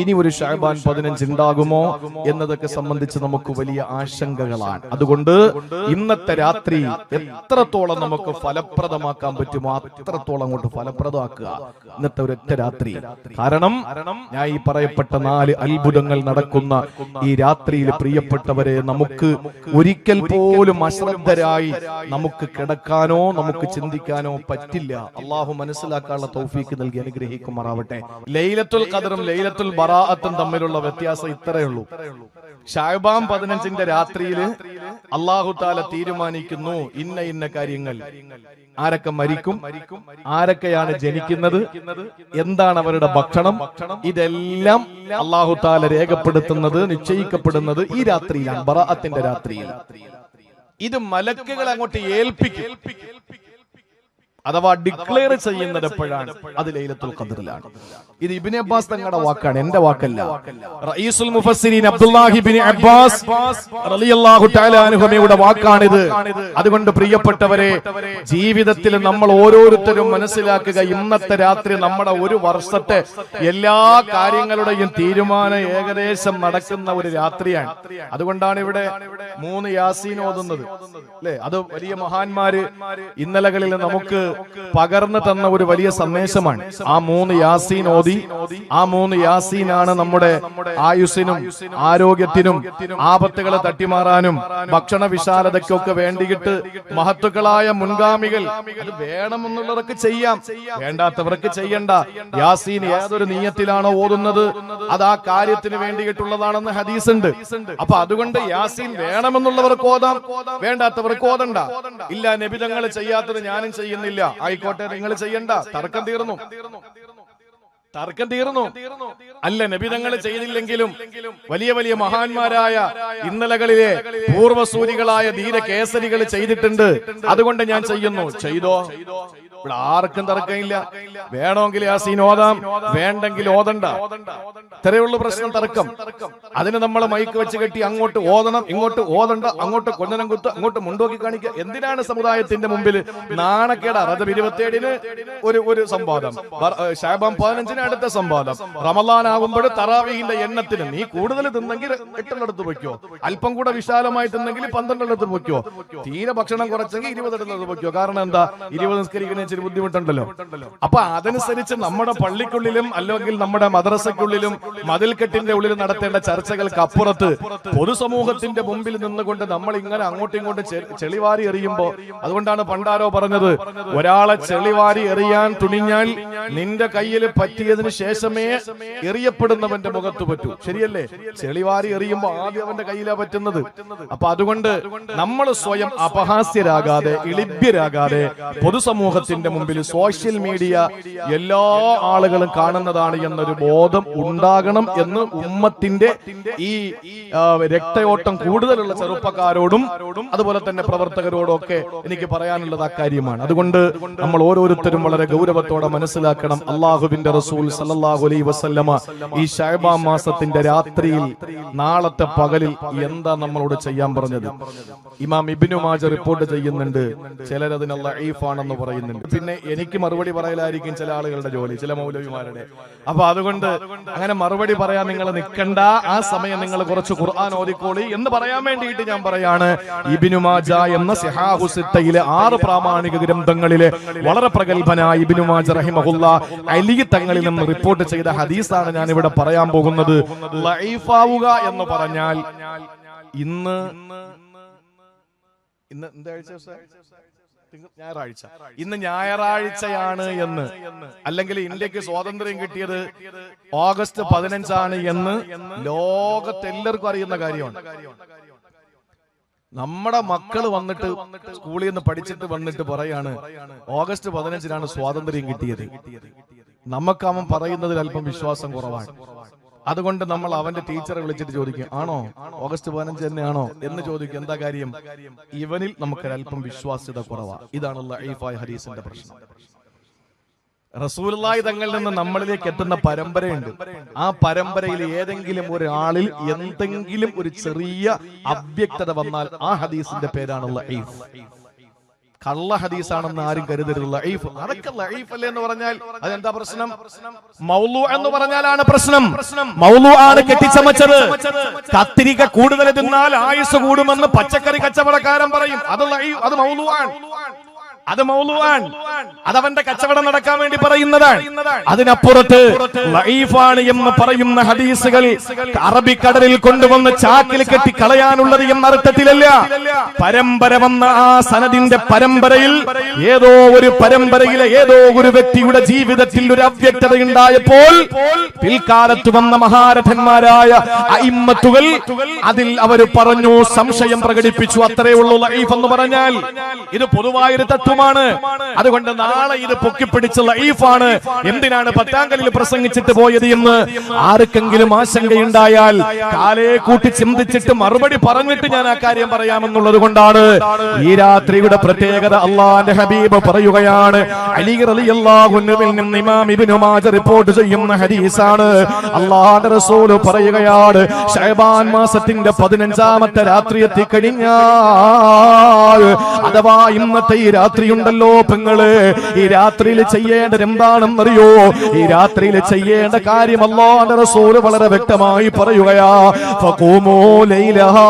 ഇനി ഒരു ശഅബാൻ 15 ഉണ്ടാകുമോ എന്നതൊക്കെ സംബന്ധിച്ച് സംബന്ധിച്ച് നമുക്ക് വലിയ ആശങ്കകളാണ്. അതുകൊണ്ട് ഇന്നത്തെ രാത്രി എത്രത്തോളം നമുക്ക് ഫലപ്രദമാക്കാൻ പറ്റുമോ അത്രത്തോളം അങ്ങോട്ട് ഫലപ്രദമാക്കുക ഇന്നത്തെ ഒരൊറ്റ രാത്രി. കാരണം ഞാൻ ഈ പറയപ്പെട്ട 4 അത്ഭുതങ്ങൾ നടക്കുന്ന ഈ രാത്രിയിൽ പ്രിയപ്പെട്ടവരെ നമുക്ക് ഒരിക്കൽ പോലും അശ്രദ്ധരായി നമുക്ക് കിടക്കാനോ നമുക്ക് ചിന്തിക്കാനോ പറ്റില്ല. അള്ളാഹു മനസ്സിലാക്കാനുള്ള തൗഫീക്ക് നൽകി അനുഗ്രഹിക്കുമാറാവട്ടെ. ലൈലത്തുൽ ഖദറും ലൈലത്തുൽ ബറാഅത്തും തമ്മിലുള്ള വ്യത്യാസം ഇത്രയേ ഉള്ളൂ. ശഅബാൻ 15 രാത്രിയിൽ അല്ലാഹു തആല തീരുമാനിക്കുന്നു ഇന്ന കാര്യങ്ങൾ, ആരൊക്കെ മരിക്കും, ആരൊക്കെയാണ് ജനിക്കുന്നത്, എന്താണ് അവരുടെ ഭക്ഷണം, ഇതെല്ലാം അല്ലാഹു തആല രേഖപ്പെടുത്തുന്നത് നിശ്ചയിക്കപ്പെടുന്നത് ഈ രാത്രിയിലാണ്, ബറാഅത്തിന്റെ രാത്രിയിൽ. ഇത് മലക്കുകളെ അങ്ങോട്ട് ഏൽപ്പിക്കും, അഥവാ ഡിക്ലെയർ ചെയ്യുന്നത് എപ്പോഴാണ്? അത് ലൈലത്തുൽ ഖദറിലാണ്. ഇത് ഇബ്നു അബ്ബാസ് തങ്ങളുടെ വാക്കാണ്, എന്റെ വാക്കല്ല. റഈസുൽ മുഫസ്സിരീൻ അബ്ദുല്ലാഹി ഇബ്നു അബ്ബാസ് റളിയല്ലാഹു തആല അൻഹുയുടെ വാക്കാണിത്. അതുകൊണ്ട് പ്രിയപ്പെട്ടവരെ, ജീവിതത്തിൽ നമ്മൾ ഓരോരുത്തരും മനസ്സിലാക്കുക, ഇന്നത്തെ രാത്രി നമ്മുടെ ഒരു വർഷത്തെ എല്ലാ കാര്യങ്ങളുടെയും തീരുമാനം ഏകദേശം നടക്കുന്ന ഒരു രാത്രിയാണ്. അതുകൊണ്ടാണ് ഇവിടെ 3 യാസീൻ ഓതുന്നത്, അല്ലെ? അത് വലിയ മഹാന്മാര് ഇന്നലകളിൽ നമുക്ക് പകർന്നു തന്ന ഒരു വലിയ സന്ദേശമാണ്. ആ 3 യാസീൻ ഓതി, ആ 3 യാസീനാണ് നമ്മുടെ ആയുസ്സിനും ആരോഗ്യത്തിനും ആപത്തുകളെ തട്ടിമാറാനും ഭക്ഷണ വിശാലതയ്ക്കൊക്കെ വേണ്ടിയിട്ട് മഹത്തുക്കളായ മുൻഗാമികൾ അത് വേണമെന്നുള്ളവർക്ക് ചെയ്യാം, വേണ്ടാത്തവർക്ക് ചെയ്യണ്ട. യാസീൻ ഏതൊരു നിയ്യത്തിലാണോ ഓതുന്നത് അത് ആ കാര്യത്തിന് വേണ്ടിയിട്ടുള്ളതാണെന്ന് ഹദീസ് ഉണ്ട്. അപ്പൊ അതുകൊണ്ട് യാസീൻ വേണമെന്നുള്ളവർക്ക് ഓതാം, വേണ്ടാത്തവർക്ക് ഓതണ്ട. ഇല്ല, നബി തങ്ങൾ ചെയ്യാത്തത് ഞാനും ചെയ്യുന്നില്ല, ആയിക്കോട്ടെ, നിങ്ങൾ ചെയ്യണ്ട, തർക്കം തീർന്നു. അല്ല, നബി തങ്ങൾ ചെയ്തില്ലെങ്കിലും വലിയ വലിയ മഹാന്മാരായ ഇന്നലകളിലെ പൂർവ്വസൂരികളായ ധീരകേസരികൾ ചെയ്തിട്ടുണ്ട്, അതുകൊണ്ട് ഞാൻ ചെയ്യുന്നു. ചെയ്തോ, ഇവിടെ ആർക്കും തർക്കമില്ല. വേണമെങ്കിൽ യാസീൻ ഓതാം, വേണ്ടെങ്കിൽ ഓതണ്ട. ഇത്രയുള്ള പ്രശ്നം, തർക്കം. അതിന് നമ്മൾ മൈക്ക് വെച്ച് കെട്ടി അങ്ങോട്ട് ഓതണം, ഇങ്ങോട്ട് ഓതണ്ട, അങ്ങോട്ട് കൊഞ്ഞനം കുത്ത്, അങ്ങോട്ട് മുണ്ടോക്കി കാണിക്കുക. എന്തിനാണ് സമുദായത്തിന്റെ മുമ്പിൽ നാണക്കേട്? റജബ് 27-ന് ഒരു സംവാദം, ശഅബാൻ 15-ന് അടുത്ത സംവാദം, റമളാൻ ആകുമ്പോൾ തറാവീഹിന്റെ എണ്ണത്തിന് നീ കൂടുതൽ തിന്നെങ്കിൽ 8 വെക്കോ, അല്പം കൂടെ വിശാലമായി തിന്നെങ്കിൽ 12 വെക്കോ, തീരെ ഭക്ഷണം കുറച്ചെങ്കിൽ 20 വെക്കോ. കാരണം എന്താ? 20 നിസ്കരിക്കുന്ന ഇച്ചിരി ബുദ്ധിമുട്ടുണ്ടല്ലോ. അപ്പൊ അതനുസരിച്ച് നമ്മുടെ പള്ളിക്കുള്ളിലും അല്ലെങ്കിൽ നമ്മുടെ മദ്രസയ്ക്കുള്ളിലും മതിൽക്കെട്ടിന്റെ ഉള്ളിൽ നടത്തേണ്ട ചർച്ചകൾക്ക് അപ്പുറത്ത് പൊതുസമൂഹത്തിന്റെ മുമ്പിൽ നിന്നുകൊണ്ട് നമ്മൾ ഇങ്ങനെ അങ്ങോട്ടും ഇങ്ങോട്ടും ചെളിവാരി എറിയുമ്പോ, അതുകൊണ്ടാണ് പണ്ടാരോ പറഞ്ഞത്, ഒരാളെ ചെളിവാരി എറിയാൻ തുനിഞ്ഞാൽ നിന്റെ കയ്യിൽ പറ്റിയതിന് ശേഷമേ എറിയപ്പെടുന്നവന്റെ മുഖത്ത് പറ്റൂ. ശരിയല്ലേ? ചെളിവാരി എറിയുമ്പോ ആദ്യം അവന്റെ കയ്യിലാ പറ്റുന്നത്. അപ്പൊ അതുകൊണ്ട് നമ്മൾ സ്വയം അപഹാസ്യരാകാതെ ഇളിഭ്യരാകാതെ പൊതുസമൂഹത്തിന്റെ മുമ്പിൽ സോഷ്യൽ മീഡിയ എല്ലാ ആളുകളും കാണുന്നതാണ് എന്നൊരു ബോധം ഉണ്ടാകണം എന്ന് ഉമ്മത്തിന്റെ ഈ രക്തയോട്ടം കൂടുതലുള്ള ചെറുപ്പക്കാരോടും അതുപോലെ തന്നെ പ്രവർത്തകരോടും ഒക്കെ എനിക്ക് പറയാനുള്ളത് അക്കാര്യമാണ്. അതുകൊണ്ട് നമ്മൾ ഓരോരുത്തരും വളരെ ഗൗരവത്തോടെ മനസ്സിലാക്കണം, അള്ളാഹുവിന്റെ റസൂൽ സല്ലല്ലാഹു അലൈഹി വസല്ലമ ഈ ശഅബാൻ മാസത്തിന്റെ രാത്രിയിൽ നാളത്തെ പകലിൽ എന്താ നമ്മളോട് ചെയ്യാൻ പറഞ്ഞത്? ഇമാം ഇബ്നു മാജ റിപ്പോർട്ട് ചെയ്യുന്നുണ്ട്, ചിലരതിന് ലഈഫാണെന്ന് പറയുന്നുണ്ട്. പിന്നെ എനിക്ക് മറുപടി പറയലായിരിക്കും ചില ആളുകളുടെ ജോലി, ചില മൗലവിമാരുടെ. അപ്പൊ അതുകൊണ്ട് അങ്ങനെ മറുപടി പറയാൻ നിങ്ങൾ നിൽക്കണ്ട, ആ സമയം നിങ്ങൾ കുറച്ച് ഖുർആൻ ഓതിക്കോളി എന്ന് പറയാൻ വേണ്ടിയിട്ട് ഞാൻ പറയാണ്. ഇബ്നു മാജ എന്ന സിഹാഹു സിത്തയിലെ 6 പ്രാമാണിക ഗ്രന്ഥങ്ങളിലെ വളരെ പ്രഗൽഭനായ ഇബ്നു മാജ റഹിമഹുല്ലാഹ് അലി തങ്ങളിൽ നിന്ന് റിപ്പോർട്ട് ചെയ്ത ഹദീസാണ് ഞാൻ ഇവിടെ പറയാൻ പോകുന്നത്. ലഈഫാവുക എന്ന് പറഞ്ഞാൽ ഇന്ന് ഞായറാഴ്ച, ഇന്ന് ഞായറാഴ്ചയാണ് എന്ന്, അല്ലെങ്കിൽ ഇന്ത്യക്ക് സ്വാതന്ത്ര്യം കിട്ടിയത് ഓഗസ്റ്റ് 15 എന്ന് ലോകത്തെല്ലാവർക്കും അറിയുന്ന കാര്യമാണ്. നമ്മുടെ മക്കള് വന്നിട്ട് സ്കൂളിൽ നിന്ന് പഠിച്ചിട്ട് വന്നിട്ട് പറയാണ് ഓഗസ്റ്റ് 15 സ്വാതന്ത്ര്യം കിട്ടിയത്. നമുക്ക് അവൻ പറയുന്നതിൽ അല്പം വിശ്വാസം കുറവാണ്. അതുകൊണ്ട് നമ്മൾ അവന്റെ ടീച്ചറെ വിളിച്ചിട്ട് ചോദിക്കും, ആണോ ഓഗസ്റ്റ് 15 തന്നെയാണോ എന്ന് ചോദിക്കും. എന്താ കാര്യം? ഇവനിൽ നമുക്കൊരല്പം വിശ്വാസ്യത കുറവാണ്. ഇതാണ് ലഈഫായ ഹദീസിന്റെ പ്രശ്നം. റസൂലുള്ളാഹി തങ്ങളിൽ നിന്ന് നമ്മളിലേക്ക് എത്തുന്ന പരമ്പരയുണ്ട്. ആ പരമ്പരയിൽ ഏതെങ്കിലും ഒരാളിൽ എന്തെങ്കിലും ഒരു ചെറിയ അവ്യക്തത വന്നാൽ ആ ഹദീസിന്റെ പേരാണ് ലഈഫ്. കള്ള ഹദീസാണെന്ന് ആരും കരുതരുത്. ലഈഫ്, അതൊക്കെ ലഈഫ് അല്ലേ എന്ന് പറഞ്ഞാൽ അതെന്താ പ്രശ്നം? മൗലൂ എന്ന് പറഞ്ഞാലാണ് പ്രശ്നം. മൗലൂ ആണ് കെട്ടിച്ചമച്ചത്. കത്തിരിക്ക കൂടുതൽ തിന്നാൽ ആയുസ് കൂടുമെന്ന് പച്ചക്കറി കച്ചവടക്കാരൻ പറയും. അത് മൗലൂ ആണ്. അതവന്റെ കച്ചവടം നടക്കാൻ വേണ്ടി പറയുന്നതാണ്. അതിനപ്പുറത്ത് ലഈഫാണ് എന്ന് പറയുന്ന ഹദീസുകൾ അറബിക്കടലിൽ കൊണ്ടുവന്ന് ചാക്കിൽ കെട്ടി കളയാനുള്ളത് എന്ന അർത്ഥത്തിലല്ല. പരമ്പര വന്ന ആ സനദിന്റെ പരമ്പരയിൽ ഏതോ ഒരു പരമ്പരയിലെ ഏതോ ഒരു വ്യക്തിയുടെ ജീവിതത്തിൽ ഒരു അവ്യക്തതയുണ്ടായപ്പോൾ പിൽക്കാലത്ത് വന്ന മഹാരഥന്മാരായ അഇമ്മത്തുകൾ അതിൽ അവർ പറഞ്ഞു, സംശയം പ്രകടിപ്പിച്ചു. അത്രേ ഉള്ളൂ ലഈഫ് എന്ന് പറഞ്ഞാൽ. ഇത് പൊതുവായൊരു തത്വമാണ്. അതുകൊണ്ട് നാളെ ഇത് പൊക്കിപ്പിടിച്ച് ലഈഫാണ്, എന്തിനാണ് പത്താങ്കലിൽ പ്രസംഗിച്ചിട്ട് പോയത് എന്ന് ആർക്കെങ്കിലും ആശങ്കയുണ്ടായാൽ കാലേ കൂട്ടി ചിന്തിച്ചിട്ട് മറുപടി പറഞ്ഞിട്ട് ഞാൻ ആ കാര്യം പറയാമെന്നുള്ളത് കൊണ്ടാണ്. ഈ രാത്രിയുടെ പ്രത്യേകത അല്ലാഹുവിന്റെ ഹബീബ് പറയുകയാണ്. അലി റളിയല്ലാഹു അൻഹുവിൽ നിന്ന് ഇമാം ഇബ്നു മാജ റിപ്പോർട്ട് ചെയ്യുന്ന ഹദീസാണ്. അല്ലാഹുവിന്റെ റസൂൽ പറയുകയാണ്, ശഅബാൻ മാസത്തിന്റെ 15ാമത്തെ രാത്രി എത്തിക്കഴിഞ്ഞാൽ, അഥവാ ഇന്നത്തെ ഈ രാത്രിയുണ്ടല്ലോ പെങ്ങള്, ഈ രാത്രിയിൽ ചെയ്യേണ്ടത് എന്താണെന്നറിയോ? ഈ രാത്രിയിൽ ചെയ്യേണ്ട കാര്യം അല്ലാഹുവിന്റെ റസൂൽ വളരെ വ്യക്തമായി പറയുകയാ. ഫഖൂമൂ ലൈലഹാ,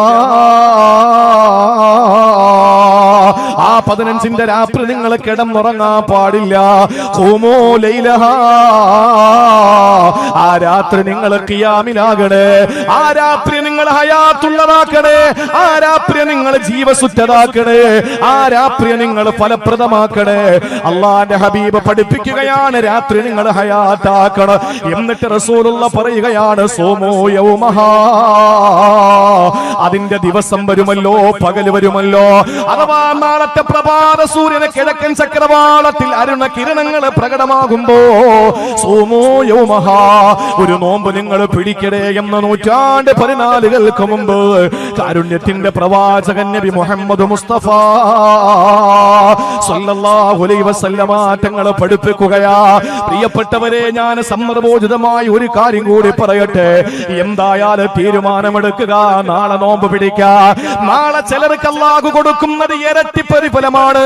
ആ 15ന്റെ രാത്രി നിങ്ങൾ കിടന്നുറങ്ങാൻ പാടില്ല. ഖൂമൂ ലൈലഹാ, ആ രാത്രി നിങ്ങൾ ഖിയാമിലാകണേ. ആ രാത്രി നിങ്ങൾ ഹയാത്തുള്ളതാക്കണേ. ആ രാത്രി നിങ്ങൾ ജീവസുറ്റതാക്കണേ. ആ രാത്രി നിങ്ങൾ ഫലപ്രദമാക്കണേ. അല്ലാഹുവിന്റെ ഹബീബ് പഠിപ്പിക്കുകയാണ്, രാത്രി നിങ്ങൾ ഹയാത്താക്കണം. എന്നിട്ട് റസൂലുള്ള പറയുകയാണ്, സോമോ യൗമഹാ, അതിന്റെ ദിവസം വരുമല്ലോ, പകല് വരുമല്ലോ. അഥവാ നാളത്തെ പ്രഭാത സൂര്യന് കിഴക്കൻ ചക്രവാളത്തിൽ അരുണ കിരണങ്ങൾ പ്രകടമാകുമ്പോ സോമോ യൗമഹാ, ഒരു നോമ്പ് നിങ്ങൾ പിടിക്കണേ എന്ന് 114 മുമ്പ് കാരുണ്യത്തിന്റെ പ്രവാചകൻ നബി മുഹമ്മദ് മുസ്തഫ സല്ലല്ലാഹു അലൈഹി വസല്ലമ തങ്ങൾ പഠിപ്പിക്കുകയാ. പ്രിയപ്പെട്ടവരെ, ഞാൻ സന്ദർഭോചിതമായി ഒരു കാര്യം കൂടി പറയട്ടെ. എന്തായാലും തീരുമാനമെടുക്കുക, നാളെ നോമ്പ് പിടിക്കുക. നാളെ ചിലർക്ക് അല്ലാഹു കൊടുക്കുന്നത് ഇരട്ടി പ്രതിഫലമാണ്.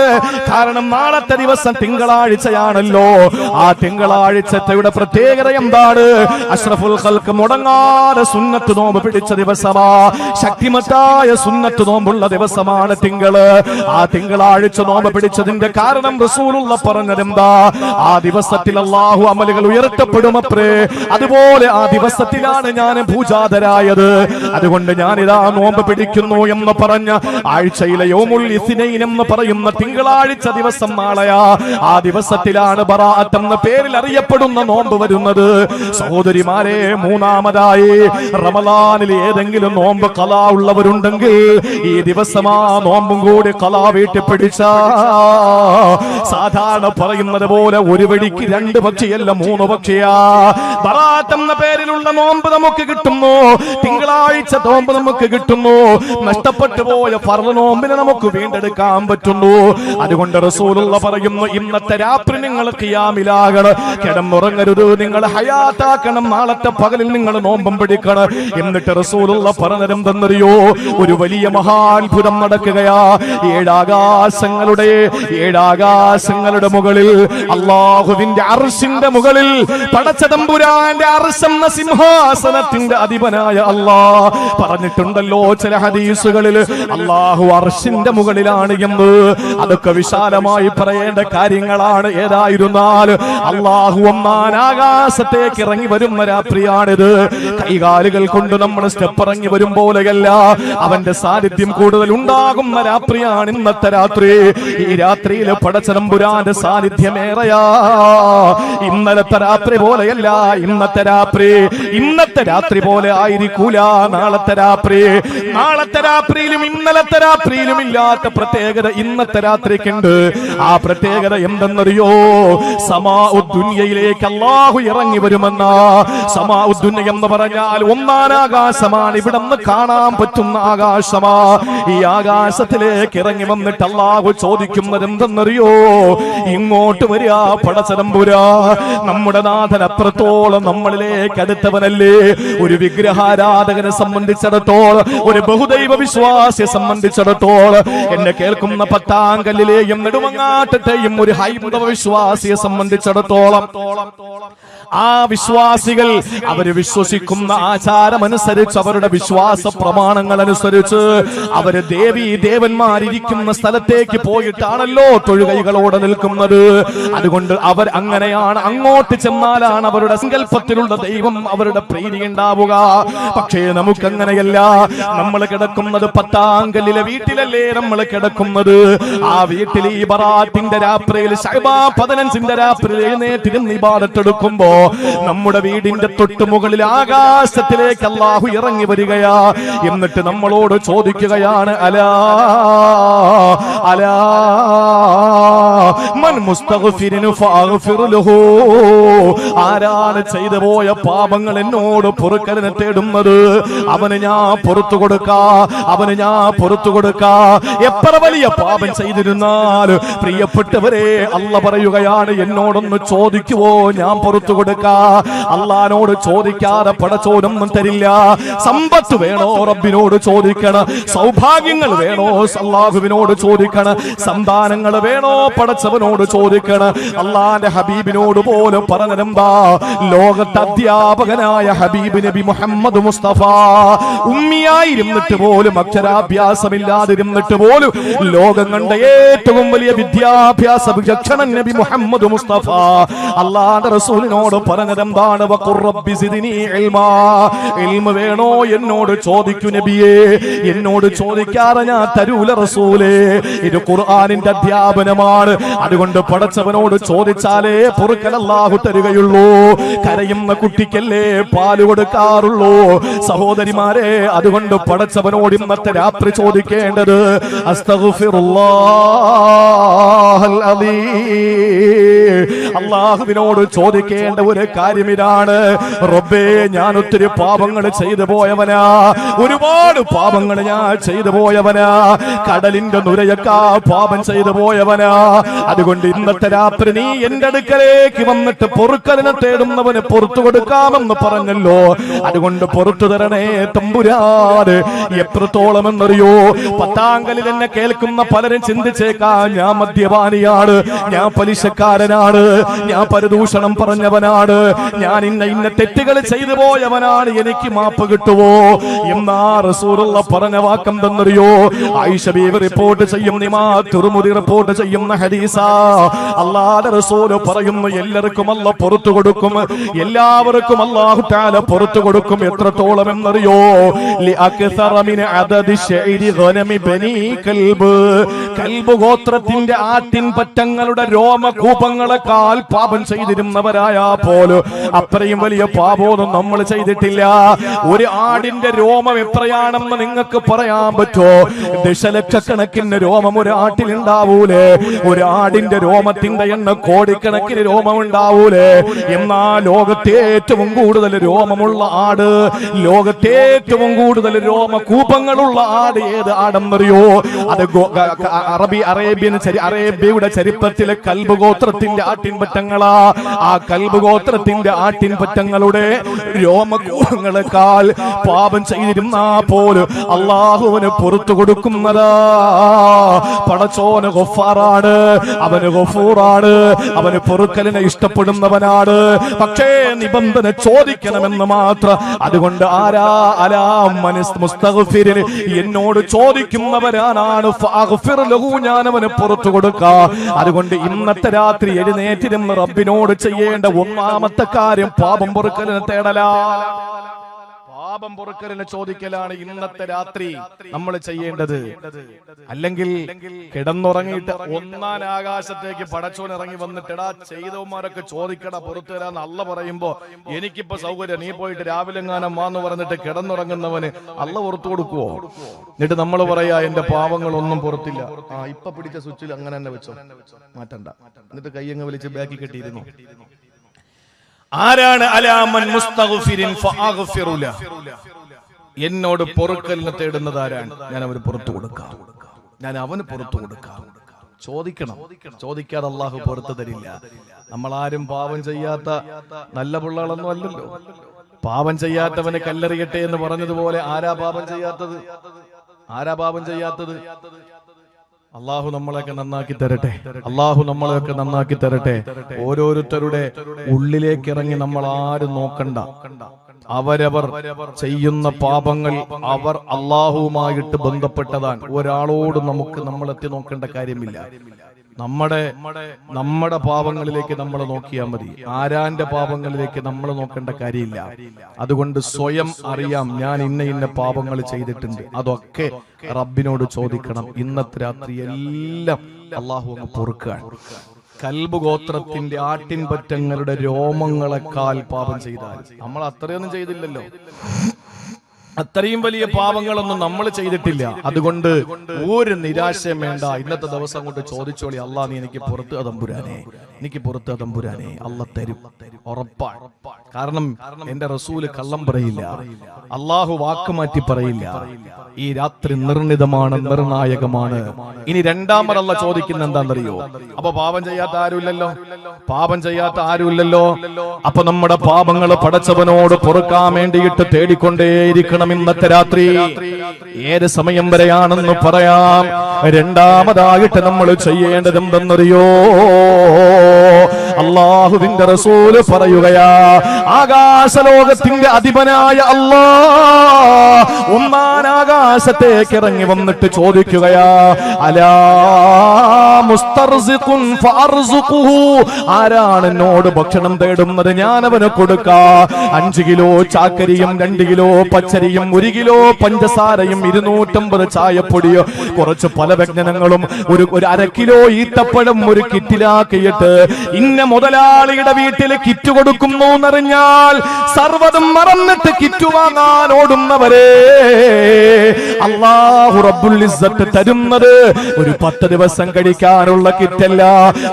കാരണം നാളത്തെ ദിവസം തിങ്കളാഴ്ചയാണല്ലോ. ആ തിങ്കളാഴ്ചയുടെ പ്രത്യേകത എന്താണ്? അഷ്റഫുൽ ഖൽഖ് മുടങ്ങാതെ സുന്നത്ത് നോമ്പ് പിടിച്ച ദിവസമാ. ശക്തിമത്തായ സുന്നത്ത് നോമ്പുള്ള ദിവസമാണ് തിങ്കള്. ആ തിങ്കളാഴ്ച നോമ്പ് പിടിച്ചതിന്റെ കാരണം റസൂലുള്ള പറഞ്ഞതെന്താ? ആ ദിവസത്തിൽ അല്ലാഹു അമലുകൾ ഉയർത്തപ്പെടുമത്രേ. അതുപോലെ ആ ദിവസത്തിലാണ് ഞാൻ പൂജാതരായത്. അതുകൊണ്ട് ഞാനിതാ നോമ്പ് പിടിക്കുന്നു എന്ന് പറഞ്ഞ ആഴ്ചയിലെ യൗമുൽ ഇസ്നൈൻ എന്ന് പറയുന്ന തിങ്കളാഴ്ച ദിവസം നാളെയാ. ആ ദിവസത്തിലാണ് ബറാഅത്ത് എന്ന പേരിൽ അറിയപ്പെടുന്ന നോമ്പ് വരുന്നത്. സഹോദരിമാരെ, മൂന്നാമതായി റമളാനിൽ ഏതെങ്കിലും നോമ്പ് ഖളാ ഉള്ളവരുണ്ടെങ്കിൽ ഈ ദിവസം ആ നോമ്പും കൂടി ഖളാ വീട്ടി പിടിച്ച സാധാരണ പറയുന്നത് പോലെ ഒരു വെടിക്ക് 2 പക്ഷിയല്ല 3 പക്ഷിയാ. ബറാഅത്ത് എന്ന പേരിലുള്ള നോമ്പ് നമുക്ക് കിട്ടുന്നു. തിങ്കളാഴ്ച നോമ്പ് നമുക്ക് കിട്ടുന്നു. നഷ്ടപ്പെട്ടു പോയ ഫർള് നോമ്പിനെ നമുക്ക് വീണ്ടെടുക്കാൻ പറ്റുന്നു. അതുകൊണ്ട് റസൂലുള്ള പറയുന്നു, ഇന്നത്തെ രാത്രി നിങ്ങൾ ഖിയാമിലാകണം, കിടന്നുറങ്ങരുത്, നിങ്ങൾ ഹയാത്താക്കണം. നാളത്തെ പകലിൽ നിങ്ങൾ നോമ്പും പിടിക്കണം. എന്നിട്ട് റസൂലുള്ള പറഞ്ഞതെന്തെന്നറിയോ? ഒരു വലിയ മഹാത്ഭുതം നടക്കുകയാ. ഏഴാകാശങ്ങളുടെ മുകളിൽ, അല്ലാഹുവിന്റെ അർശിന്റെ മുകളിൽ, പടച്ചതമ്പുരാന്റെ അർശ് എന്ന സിംഹാസനത്തിന്റെ അധിപനായ അല്ലാഹ് പറഞ്ഞിട്ടുണ്ടല്ലോ ചില ഹദീസുകളിൽ, അല്ലാഹു അർശിന്റെ മുകളിലാണ് എന്ന്. അതൊക്കെ വിശാലമായി പറയേണ്ട കാര്യങ്ങളാണ്. ഏതായിരുന്നാലും അല്ലാഹു ഒന്നാം ആകാശത്തേക്ക് ഇറങ്ങി വരുന്ന രാത്രിയാണിത്. കൈകാലുകൾ കൊണ്ട് നമ്മൾ സ്റ്റെപ്പ് ഇറങ്ങി വരും പോലെയല്ല, അവന്റെ സാന്നിധ്യം കൂടുതൽ ഉണ്ടാകുന്ന രാത്രിയാണ് ഇന്നത്തെ രാത്രി. ഈ രാത്രിയിൽ പടച്ചതമ്പുരാന്റെ സാന്നിധ്യമേറെയാ. ഇന്നലത്തെ രാത്രി പോലെയല്ല ഇന്നത്തെ രാത്രി പോലെ ആയിരിക്കൂല നാളത്തെ രാത്രി. നാളത്തെ രാത്രിയിലും ഇന്നലത്തെ രാത്രിയിലും ഇല്ലാത്ത പ്രത്യേകത ഇന്നത്തെ രാത്രിക്കുണ്ട്. ആ പ്രത്യേകത എന്തെന്നറിയോ? സമാഉദ്ദുനിയയിലേക്ക് അല്ലാഹു ഇറങ്ങി വരുമെന്ന. സമാഉദ്ദുനിയ എന്ന് പറഞ്ഞാൽ ഒന്നാം ആകാശമാണ്. ഇവിടെ നിന്ന് കാണാൻ പറ്റുന്ന ആകാശമാ. ഈ ആകാശത്തിലേക്ക് ഇറങ്ങി വന്നിട്ട് അല്ലാഹു ചോദിക്കുന്നത് എന്തെന്നറിയോ? ഇങ്ങോട്ട് വരിക പടച്ചതമ്പുരാ, നമ്മുടെ നാഥൻ അത്രത്തോളം നമ്മളിലേക്ക് അടുത്തവനല്ലേ. ഒരു വിഗ്രഹാരാധകനെ സംബന്ധിച്ചിടത്തോളം, ഒരു ബഹുദൈവ വിശ്വാസിയെ സംബന്ധിച്ചിടത്തോളം, എന്നെ കേൾക്കുന്ന പത്താങ്കല്ലിലെയും നെടുമങ്ങാട്ടത്തെയും ഒരു ഹൈന്ദവ വിശ്വാസിയെ സംബന്ധിച്ചിടത്തോളം ആ വിശ്വാസികൾ അവര് വിശ്വസിക്കുന്ന ആചാരമനുസരിച്ച് അവരുടെ വിശ്വാസ പ്രമാണങ്ങൾ അനുസരിച്ച് അവര് ദേവീ ദേവന്മാരിരിക്കുന്ന സ്ഥലത്തേക്ക് പോയിട്ടാണല്ലോ തൊഴുകൈകളോടെ നിൽക്കുന്നത്. അതുകൊണ്ട് അവർ അങ്ങനെയാണ്, അങ്ങോട്ട് ചെന്നാലാണ് അവരുടെ സങ്കല്പത്തിലുള്ള ദൈവം അവരുടെ പ്രീതി ഉണ്ടാവുക. പക്ഷേ നമുക്കങ്ങനെയല്ല. നമ്മൾ കിടക്കുന്നത് പത്താങ്കല്ലിലെ വീട്ടിലല്ലേ നമ്മൾ കിടക്കുന്നത്. ആ വീട്ടിൽ ഈ ബറാത്തിന്റെ രാത്രിയിൽ ശഅബാൻ 15 രാത്രിയിൽ എഴുന്നേറ്റിരുന്ന് ഇബാദത്തെടുക്കുമ്പോ നമ്മുടെ വീടിന്റെ തൊട്ടുമുകളിൽ ആകാശത്തിലേക്ക് അല്ലാഹു ഇറങ്ങി വരികയാ. എന്നിട്ട് നമ്മളോട് ചോദിക്കുകയാണ്, അലാ അലാ മൻ മുസ്തഗ്ഫിരിൻ ഫഅഗ്ഫിർ ലഹു. ആരാണ് ചെയ്തു പോയ പാപങ്ങൾ എന്നോട് പൊറുക്കലിനെ തേടുന്നത്, അവന് ഞാൻ പുറത്തു കൊടുക്കാ, അവന് ഞാൻ പുറത്തു കൊടുക്കാ. എത്ര വലിയ പാപം ചെയ്തിരുന്നാൽ പ്രിയപ്പെട്ടവരെ, അല്ലാഹു പറയുകയാണ്, എന്നോടൊന്ന് ചോദിക്കുവോ ഞാൻ പുറത്തു കൊടുക്കാ. അല്ലാഹുവിനോട് ചോദിക്കാതെ പടച്ചോനൊന്നും തരില്ല. സമ്പത്ത് വേണോ റബ്ബിനോട് ചോദിക്കണം, സൗഭാഗ്യങ്ങൾ വേണോ അല്ലാഹുവിനോട് ചോദിക്കണം, സന്താനങ്ങൾ വേണോ പടച്ചവനോട് ചോദിക്കണം. അല്ലാഹുവിന്റെ ഹബീബിനോട് പോലും പറഞ്ഞതെന്താ, ലോകത്തെ അധ്യാപകനായ ഹബീബ് നബി മുഹമ്മദ് മുസ്തഫ ഉമ്മിയായിരുന്നിട്ട് പോലും, അക്ഷരാഭ്യാസമില്ലാതിരുന്നിട്ട് പോലും ലോകം കണ്ട ഏറ്റവും വലിയ വിദ്യാഭ്യാസ വിചക്ഷണൻ നബി മുഹമ്മദ് മുസ്തഫ അല്ലാഹുവിന്റെ റസൂലിനോട് പറഞ്ഞതെന്താണ്, വഖുർ റബ്ബി സിദ്നി ഇൽമാ. ഇൽമ വേണോ എന്നോട് ചോദിക്കൂ നബിയേ, എന്നോട് ചോദിക്കാതെ ഞാൻ തരൂല റസൂലേ. ഇത് ഖുർആനിന്റെ അധ്യാപനമാണ്. അതുകൊണ്ട് പടച്ചവനോട് ചോദിച്ചാലേ പൊറുക്കൽ അല്ലാഹു തരുകയുള്ളൂ. കരയുന്ന കുട്ടിക്കല്ലേ പാല് കൊടുക്കാറുള്ളൂ സഹോദരിമാരെ. അതുകൊണ്ട് പടച്ചവനോട് ഇന്നത്തെ രാത്രി ചോദിക്കേണ്ടത് അസ്തഗ്ഫിറുല്ലാഹൽ അദീം. അല്ലാഹുവിനോട് ചോദിക്കേണ്ട ഒരു കാര്യം ഇതാണ്, റബ്ബേ ഞാൻ ഒത്തിരി പാപങ്ങൾ ചെയ്തു പോയവനാ, ഒരുപാട് പാപങ്ങൾ ഞാൻ ചെയ്തു പോയവനാ, കടലിന്റെ നുരയൊക്കെ പാപം ചെയ്തു പോയവനാ. അതുകൊണ്ട് ഇന്നത്തെ രാത്രി നീ എന്റെ അടുക്കലേക്ക് വന്നിട്ട് പൊറുക്കലിനെ തേടുന്നവന് പുറത്തു കൊടുക്കാമെന്ന് പറഞ്ഞല്ലോ. അതുകൊണ്ട് പുറത്തു തരണേ തമ്പുരാന്. എത്രത്തോളം എന്നറിയോ, പത്താങ്കലിൽ എന്നെ കേൾക്കുന്ന പലരും ചിന്തിച്ചേക്കാം, ഞാൻ മദ്യപാനിയാണ്, ഞാൻ പലിശക്കാരനാണ്, ഞാൻ പരദൂഷണം പറഞ്ഞവനാണ്, ഞാൻ ഇന്ന തെറ്റുകൾ ചെയ്തു പോയവനാണ്, എനിക്ക് മാപ്പ് കിട്ടുവോ എന്നാ റസൂലുള്ള പറഞ്ഞ വാക്കെന്തെന്നറിയോ? ആയിഷ ബീവി റിപ്പോർട്ട് ചെയ്യും, ഇമാം തിർമിദി റിപ്പോർട്ട് ചെയ്യുന്ന ഹദീസാ. അല്ലാഹുവിന്റെ റസൂൽ പറയുന്നു, എല്ലാവർക്കും അല്ലാഹു പുറത്തു കൊടുക്കും, എല്ലാവർക്കും അല്ലാഹു തആല പുറത്തു കൊടുക്കും. എത്രത്തോളം എന്നറിയോ? ലിഅക്സറ മിൻ അദദി ശൈരി ഗനമി ബനി കൽബ്. കൽബ് ഗോത്രത്തിന്റെ ആട്ടിൻ പറ്റങ്ങളുടെ രോമകൂപങ്ങളെക്കാൾ പാപം ചെയ്തിരുന്നവരായ പോലും അത്രയും വലിയ പാപമൊന്നും നമ്മൾ ചെയ്തിട്ടില്ല. ഒരു ആടിന്റെ രോമം എത്രയാണെന്ന് നിങ്ങൾക്ക് പറയാൻ പറ്റോ? ദശലക്ഷക്കണക്കിന് രോമം ഒരു ആട്ടിൽ ഉണ്ടാവൂലേ? ഒരു ആടിന്റെ രോമത്തിന്റെ എണ്ണം കോടിക്കണക്കിന് രോമം ഉണ്ടാവൂലേ? എന്നാ ലോകത്തെ ഏറ്റവും കൂടുതൽ രോമമുള്ള ആട്, ലോകത്തെ ഏറ്റവും കൂടുതൽ രോമകൂപങ്ങളുള്ള ആട് ഏത് ആടെന്നറിയോ? അത് അറേബ്യയുടെ ചരിത്രത്തിലെ കൽബ് ഗോത്രത്തിന്റെ ആട്ടിൻപറ്റങ്ങളാ. ആ കൽബ് ഗോത്രത്തിന്റെ ആട്ടിൻപറ്റങ്ങളുടെ രോമകൂപങ്ങളെക്കാൾ പാപം ചെയ്തിരുന്നാ പോലും അള്ളാഹുവിന് പുറത്തു കൊടുക്കുന്നതാ. പടച്ചോന് ഗഫാറാണ്, അവന് ഗഫൂറാണ്, അവന് പൊറുക്കലിനെ ഇഷ്ടപ്പെടുന്നവനാണ്. പക്ഷേ നിബന്ധന ചോദിക്കണമെന്ന് മാത്രം. അതുകൊണ്ട് ആരാ അലാ മുസ്തഗ്ഫിരിൻ, എന്നോട് ചോദിക്കുന്നവരാണ് ഫഅഗ്ഫിർ ലഹു, ഞാൻ അവന് പുറത്തു കൊടുക്കാം. അതുകൊണ്ട് ഇന്നത്തെ രാത്രി എഴുന്നേറ്റിരുന്ന് റബ്ബിനോട് ചെയ്യേണ്ട ഒന്നാമത്തെ കാര്യം പാപം പൊറുക്കലിനെ തേടലാ. പാപം പൊറുക്കലിനെ ചോദിക്കലാണ് ഇന്നത്തെ രാത്രി നമ്മൾ ചെയ്യേണ്ടത്. അല്ലെങ്കിൽ കിടന്നുറങ്ങിയിട്ട് ഒന്നാം ആകാശത്തേക്ക് പടച്ചോൻ ഇറങ്ങി വന്നിട്ടെടാ ചെയ്തവന്മാരൊക്കെ ചോദിക്കടാ പുറത്തു തരാന്ന് അല്ല പറയുമ്പോ എനിക്കിപ്പോ സൗകര്യം, നീ പോയിട്ട് രാവിലെ എങ്ങാനും വാന്ന് പറഞ്ഞിട്ട് കിടന്നുറങ്ങുന്നവന് അല്ല പുറത്തു കൊടുക്കുവോ? എന്നിട്ട് നമ്മൾ പറയാ എന്റെ പാവങ്ങളൊന്നും പുറത്തില്ല. ആ ഇപ്പൊ പിടിച്ച സ്വിച്ചിൽ അങ്ങനെ തന്നെ വെച്ചോ, മാറ്റണ്ട. എന്നിട്ട് കയ്യങ്ങ് വലിച്ച് ബാക്കി കെട്ടിയിരുന്നു. ആരാണ് അലാമൻ മുസ്തഗ്ഫിരിൻ ഫഅഗ്ഫിറുല, എന്നോട് പൊറുക്കലിനെ തേടുന്നത് ആരാണ്? ഞാൻ അവന് പുറത്തു കൊടുക്കാം, ഞാൻ അവന് പുറത്തു കൊടുക്കാം. ചോദിക്കണം, ചോദിക്കാതെ അള്ളാഹു പുറത്തു തരില്ല. നമ്മളാരും പാപം ചെയ്യാത്ത നല്ല പിള്ളകളൊന്നും അല്ലല്ലോ. പാപം ചെയ്യാത്തവന് കല്ലെറിയട്ടെ എന്ന് പറഞ്ഞതുപോലെ ആരാ പാപം ചെയ്യാത്തത്? ആരാ പാപം ചെയ്യാത്തത്? അള്ളാഹു നമ്മളെയൊക്കെ നന്നാക്കി തരട്ടെ. അള്ളാഹു നമ്മളെയൊക്കെ നന്നാക്കി തരട്ടെ. ഓരോരുത്തരുടെ ഉള്ളിലേക്ക് ഇറങ്ങി നമ്മൾ ആരും നോക്കണ്ട. അവരവർ ചെയ്യുന്ന പാപങ്ങൾ അവർ അള്ളാഹുവുമായിട്ട് ബന്ധപ്പെട്ടതാണ്. ഒരാളോട് നമ്മൾ എത്തി നോക്കേണ്ട കാര്യമില്ല. നമ്മുടെ പാപങ്ങളിലേക്ക് നമ്മൾ നോക്കിയാൽ മതി. ആരാന്റെ പാപങ്ങളിലേക്ക് നമ്മൾ നോക്കേണ്ട കാര്യമില്ല. അതുകൊണ്ട് സ്വയം അറിയാം, ഞാൻ ഇന്ന പാപങ്ങൾ ചെയ്തിട്ടുണ്ട്. അതൊക്കെ റബ്ബിനോട് ചോദിക്കണം. ഇന്നത്തെ രാത്രി എല്ലാം അള്ളാഹു അങ്ങ് പൊറുക്കുകയാണ്. കൽബ് ഗോത്രത്തിന്റെ ആട്ടിൻപറ്റങ്ങളുടെ രോമങ്ങളെക്കാൾ പാപം ചെയ്താൽ നമ്മൾ അത്രയൊന്നും ചെയ്തില്ലല്ലോ. അത്രയും വലിയ പാപങ്ങളൊന്നും നമ്മൾ ചെയ്തിട്ടില്ല. അതുകൊണ്ട് ഒരു നിരാശയും വേണ്ട. ഇന്നത്തെ ദിവസം കൊണ്ട് ചോദിച്ചോളി, അള്ളാഹ് നീ എനിക്ക് പുറത്ത് തമ്പുരാനെ, എനിക്ക് പുറത്ത് തമ്പുരാനെ. അള്ളാഹ് തരും, ഉറപ്പാണ്. കാരണം എന്റെ റസൂല് കള്ളം പറയില്ല, അള്ളാഹു വാക്ക് മാറ്റി പറയില്ല. ഈ രാത്രി നിർണിതമാണ്, നിർണായകമാണ്. ഇനി രണ്ടാമത് അള്ളാഹ് ചോദിക്കുന്ന എന്താണെന്നറിയോ? അപ്പൊ പാപം ചെയ്യാത്ത ആരുമില്ലല്ലോ, പാപം ചെയ്യാത്ത ആരുമില്ലല്ലോ. അപ്പൊ നമ്മുടെ പാപങ്ങൾ പടച്ചവനോട് പൊറുക്കാൻ വേണ്ടിയിട്ട് തേടിക്കൊണ്ടേയിരിക്കണം. ഇന്നത്തെ രാത്രി ഏത് സമയം വരെയാണെന്ന് പറയാം. രണ്ടാമതായിട്ട് നമ്മൾ ചെയ്യേണ്ടത് എന്തെന്നറിയോ? അള്ളാഹുവിന്റെ റസൂല് പറയുകയാ, ആകാശലോകത്തിന്റെ അധിപനായ അല്ലാഹ് ഒന്നാം ആകാശത്തേക്ക് ഇറങ്ങി വന്നിട്ട് ചോദിക്കുകയാ, അലാ മുസ്തർസിഖുൻ ഫഅർസുഖുഹു, ആരാണ് എന്നോട് ഭക്ഷണം തേടുന്നത്? ഞാൻ അവന് കൊടുക്കാം. 5 കിലോ ചാക്കരിയും 2 കിലോ പച്ചരിയും 1 കിലോ പഞ്ചസാരയും 250 ചായപ്പൊടിയോ കുറച്ച് പല വ്യഞ്ജനങ്ങളും ഒരു 1/2 കിലോ ഈത്തപ്പഴം ഒരു കിറ്റിലാക്കിയിട്ട് ഇന്ന മുതലാളിയുടെ വീട്ടിൽ കിറ്റ് കൊടുക്കുന്നു എന്നറിഞ്ഞാൽ സർവ്വതും മറന്നിട്ട് കിറ്റ് വാങ്ങാൻ ഓടുന്നവരെ അല്ലാഹു റബ്ബുൽ ഇസ്സത്ത് തരുന്നത് ഒരു 10 ദിവസം കഴിക്കാനുള്ള കിറ്റല്ല,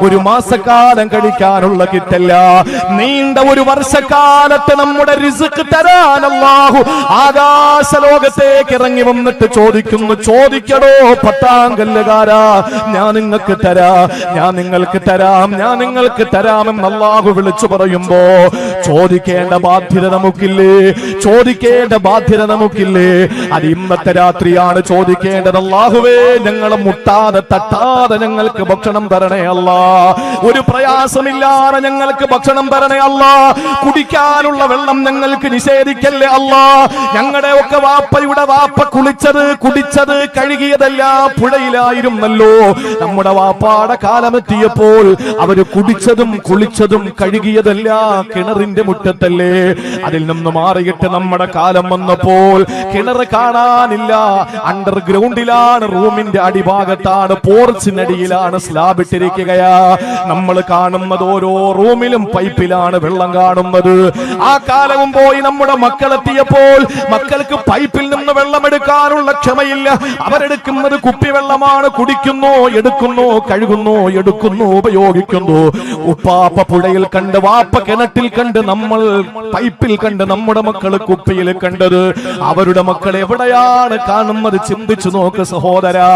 ഒരു മാസക്കാലം കഴിക്കാനുള്ള കിറ്റല്ല, നീണ്ട ഒരു വർഷക്കാലത്ത് നമ്മുടെ റിസ്ക് തരാൻ അല്ലാഹു ആകാശലോകത്തേക്ക് ഇറങ്ങി വന്നിട്ട് ചോദിക്കുന്നു. ചോദിക്കടോ പട്ടാങ്കല്ലുകാരാ, ഞാൻ നിങ്ങൾക്ക് തരാം, ഞാൻ നിങ്ങൾക്ക് തരാം, ഞാൻ നിങ്ങൾക്ക് തരാമെന്ന് അല്ലാഹു വിളിച്ചു പറയുമ്പോ ചോദിക്കേണ്ട ബാധ്യത നമുക്കില്ലേ? ചോദിക്കേണ്ട ബാധ്യത നമുക്കില്ലേ? അത് ഇന്നത്തെ രാത്രിയാണ് ചോദിക്കേണ്ടത്. അല്ലാഹുവേ, ഞങ്ങളെ മുട്ടാതെ തട്ടാതെ ഞങ്ങൾക്ക് ഭക്ഷണം തരണേ അല്ലാ. ഒരു പ്രയാസമില്ലാതെ ഞങ്ങൾക്ക് ഭക്ഷണം തരണേ അല്ലാ. കുടിക്കാനുള്ള വെള്ളം ഞങ്ങൾക്ക് നിഷേധിക്കല്ലേ അല്ലാ. ഞങ്ങളുടെ ഒക്കെ വാപ്പയുടെ വാപ്പ കുളിച്ചത് കുടിച്ചത് കഴുകിയതെല്ലാം പുഴയിലായിരുന്നല്ലോ. നമ്മുടെ വാപ്പാടെ കാലമെത്തിയപ്പോൾ അവര് കുടിച്ചതും കുളിച്ചതും കഴുകിയതെല്ലാം കിണറിന്റെ മുറ്റത്തല്ലേ. അതിൽ നിന്ന് മാറിയിട്ട് നമ്മുടെ കാലം വന്നപ്പോൾ കിണർ കാണാനില്ല, അണ്ടർഗ്രൗണ്ടിലാണ്, റൂമിന്റെ അടിഭാഗത്താണ്, പോർച്ചിനടിയിലാണ് സ്ലാബ് ഇട്ടിരിക്കുകയാ. നമ്മൾ കാണുന്നത് ഓരോ റൂമിലും പൈപ്പിലാണ് വെള്ളം കാണുന്നത്. ആ കാലവും പോയി. നമ്മുടെ മക്കളെത്തിയപ്പോൾ മക്കൾക്ക് പൈപ്പിൽ നിന്ന് വെള്ളം എടുക്കാനുള്ള ക്ഷമയില്ല. അവരെടുക്കുന്നത് കുപ്പിവെള്ളമാണ്. കുടിക്കുന്നു, എടുക്കുന്നു, കഴുകുന്നു, എടുക്കുന്നു, ഉപയോഗിക്കുന്നു. ഉപ്പാപ്പ പുഴയിൽ കണ്ട്, വാപ്പ കിണറ്റിൽ കണ്ട്, നമ്മൾ പൈപ്പിൽ കണ്ട്, നമ്മുടെ മക്കൾ കുപ്പിയിൽ കണ്ടത് അവരുടെ മക്കൾ എവിടെയാണ് കാണുന്നത്? ചിന്തിച്ചു നോക്ക് സഹോദരാ.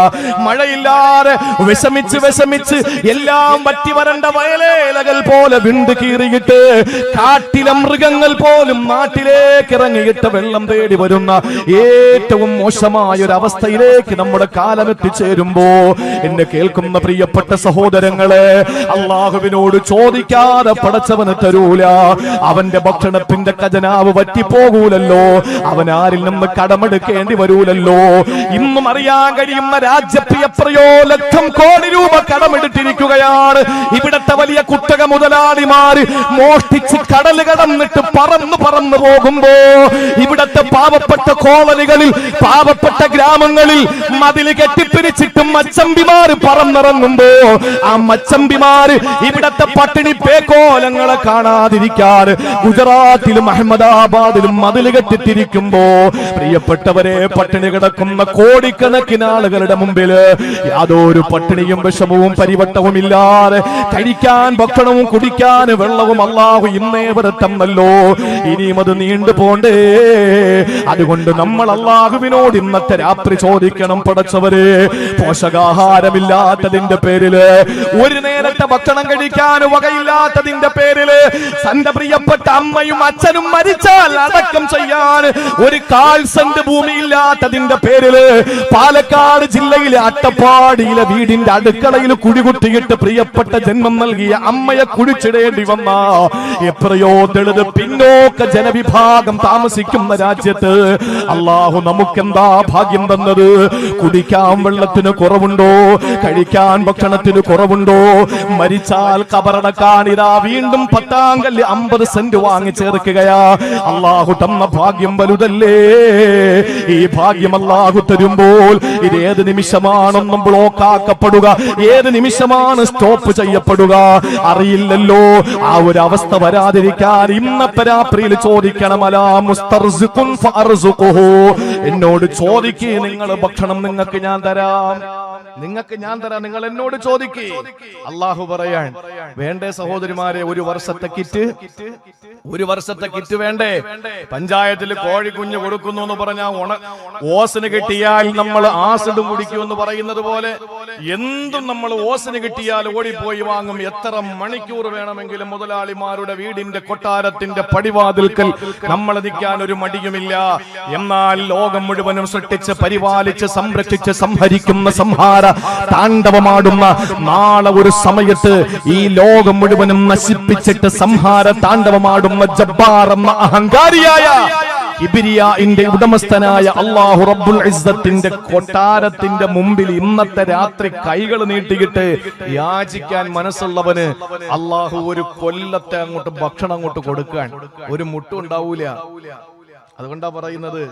മഴയില്ലാതെ വിഷമിച്ച് വിഷമിച്ച് എല്ലാം വറ്റി വരണ്ട വയലേലകൾ പോലെ വിണ്ട് കീറിയിട്ട് കാട്ടിലെ മൃഗങ്ങൾ പോലും നാട്ടിലേക്ക് ഇറങ്ങിയിട്ട് വെള്ളം തേടി വരുന്ന ഏറ്റവും മോശമായ ഒരു അവസ്ഥയിലേക്ക് നമ്മുടെ കാലം എത്തിച്ചേരുമ്പോ എന്നെ കേൾക്കുന്ന പ്രിയപ്പെട്ട സഹോദരങ്ങളെ, അള്ളാഹുവിനോട് ചോദിക്കാതെ പടച്ചവന് തരൂല. അവന്റെ ഭക്ഷണത്തിന്റെ ഖജനാവ് വറ്റിപ്പോകൂലല്ലോ. അവൻ ആരിൽ നിന്ന് കടമെടുക്കേണ്ടി വരൂലല്ലോ. ഇന്നും അറിയാൻ കഴിയുന്ന രാജ്യത്ത് എത്രയോ ലക്ഷം കോടി രൂപ കടമെടുത്തിരിക്കുകയാണ്. ഇവിടത്തെ വലിയ കുത്തക മുതലാളിമാര് മോഷ്ടിച്ച് കടൽ കടന്നിട്ട് പറന്നു പറന്നു പോകുമ്പോ ഇവിടത്തെ പാവപ്പെട്ട കോളനികളിൽ, പാവപ്പെട്ട ഗ്രാമങ്ങളിൽ മതിൽ കെട്ടിപ്പിരിച്ചിട്ടും മച്ചമ്പിമാര് പറന്നിറങ്ങുമ്പോ ആ മച്ചമ്പിമാര് ഇവിടത്തെ പട്ടിണി പേക്കോലങ്ങളെ കാണാതിരിക്കാൻ ഗുജറാത്തിലും അഹമ്മദാബാദിലും മതിൽ കെട്ടിത്തിരിക്കുമ്പോ പ്രിയപ്പെട്ടവരെ, പട്ടിണി കിടക്കുന്ന കോടിക്കണക്കിന് ആളുകളുടെ മുമ്പില് യാതൊരു പട്ടിണിയും വിഷമവും പരിവട്ടവും ഇല്ലാതെ കഴിക്കാൻ ഭക്ഷണവും കുടിക്കാൻ വെള്ളവും അല്ലാഹു ഇന്നേ വരെ തന്നല്ലോ. ഇനിയും അത് നീണ്ടു പോണ്ടേ. അതുകൊണ്ട് നമ്മൾ അല്ലാഹുവിനോട് ഇന്നത്തെ രാത്രി ചോദിക്കണം, പടച്ചവരെ, പോഷകാഹാരമില്ലാത്തതിന്റെ പേരില്, ഒരു നേരത്തെ ഭക്ഷണം കഴിക്കാൻ വകയില്ലാത്തതിന്റെ പേരില്, തന്റെ പ്രിയപ്പെട്ട അമ്മയും അച്ഛനും മരിച്ചാൽ അടക്കം ചെയ്യാൻ ഒരു 1/4 സെന്റ് ഭൂമിയില്ലാത്ത ഇല്ലാത്തതിന്റെ പേരില് പാലക്കാട് ജില്ലയിലെ അട്ടപ്പാടിയിലെ വീടിന്റെ അടുക്കളയിൽ കുടികുട്ടിയിട്ട് പ്രിയപ്പെട്ട ജന്മം നൽകിയ അമ്മയെ കുഴിച്ചിടേണ്ടി വന്ന എത്രയോ ദളിത് പിന്നോക്ക ജനവിഭാഗം താമസിക്കുന്ന രാജ്യത്ത് അള്ളാഹു നമുക്കെന്താ ഭാഗ്യം തന്നത്? കുടിക്കാൻ വെള്ളത്തിന് കുറവുണ്ടോ? കഴിക്കാൻ ഭക്ഷണത്തിന് കുറവുണ്ടോ? മരിച്ചാൽ കബറടക്കാൻ ഇതാ വീണ്ടും 10 കല്ല് 50 സെന്റ് വാങ്ങി ചേർക്കുകയാ. അള്ളാഹു തന്ന ഭാഗ്യം വലുതല്ലേ? ഈ ഭാഗ്യം അള്ളാഹു തരുമ്പോൾ ഇത് ഏത് നിമിഷമാണെന്നും ബ്ലോക്ക് ആക്കപ്പെടുക, ഏത് നിമിഷമാണ് സ്റ്റോപ്പ് ചെയ്യപ്പെടുക അറിയില്ലല്ലോ. ആ ഒരു അവസ്ഥ വരാതിരിക്കാൻ ഇന്നത്തെ രാത്രിയിൽ ചോദിക്കണം, അലാ മുസ്തർസിഖുൻ ഫഅർസുഖുഹു. എന്നോട് ചോദിക്കേ, നിങ്ങൾ ഭക്ഷണം നിങ്ങൾക്ക് ഞാൻ തരാം, നിങ്ങൾക്ക് ഞാൻ തരാം, നിങ്ങൾ എന്നോട് ചോദിക്കേ. അള്ളാഹു പറയാൻ വേണ്ടേ സഹോദരിമാരെ? ഒരു വർഷത്തെ കിറ്റ് വേണ്ടേ? പഞ്ചായത്തിൽ കോഴിക്കുഞ്ഞ് കൊടുക്കുന്നു എന്ന് പറഞ്ഞാൽ ഓസിന് കിട്ടിയാൽ നമ്മൾ ആസിഡും കുടിക്കുമെന്ന് പറയുന്നത് പോലെ എന്തും നമ്മൾ ഓസിന് കിട്ടിയാൽ ഓടിപ്പോയി വാങ്ങും. എത്ര മണിക്കൂർ വേണമെങ്കിലും മുതലാളിമാരുടെ വീടിന്റെ കൊട്ടാരത്തിന്റെ പടിവാതിൽക്കൽ നമ്മൾ നിൽക്കാൻ ഒരു മടിയുമില്ല. എന്നാൽ ലോകം മുഴുവനും സൃഷ്ടിച്ച് പരിപാലിച്ച് സംരക്ഷിച്ച് സംഹരിക്കുന്ന സംഹാര താണ്ഡവമാടുന്ന നാളെ ഒരു സമയത്ത് ഈ ലോകം മുഴുവനും നശിപ്പിച്ചിട്ട് സംഹാര താണ്ഡവമാടുന്ന ജബ്ബാർ എന്ന അഹങ്കാരിയായ കിബിരിയാഇന്റെ ഉടമസ്ഥനായ അല്ലാഹു റബ്ബുൽ ഇസ്സത്തിന്റെ കൊട്ടാരത്തിന്റെ മുമ്പിൽ ഇന്നത്തെ രാത്രി കൈകൾ നീട്ടിയിട്ട് യാചിക്കാൻ മനസ്സുള്ളവന് അല്ലാഹു ഒരു കൊല്ലത്തെ അങ്ങോട്ട് ഭക്ഷണം അങ്ങോട്ട് കൊടുക്കാൻ ഒരു മുട്ടും ഉണ്ടാവൂല. അതുകൊണ്ടാ പറയുന്നത്,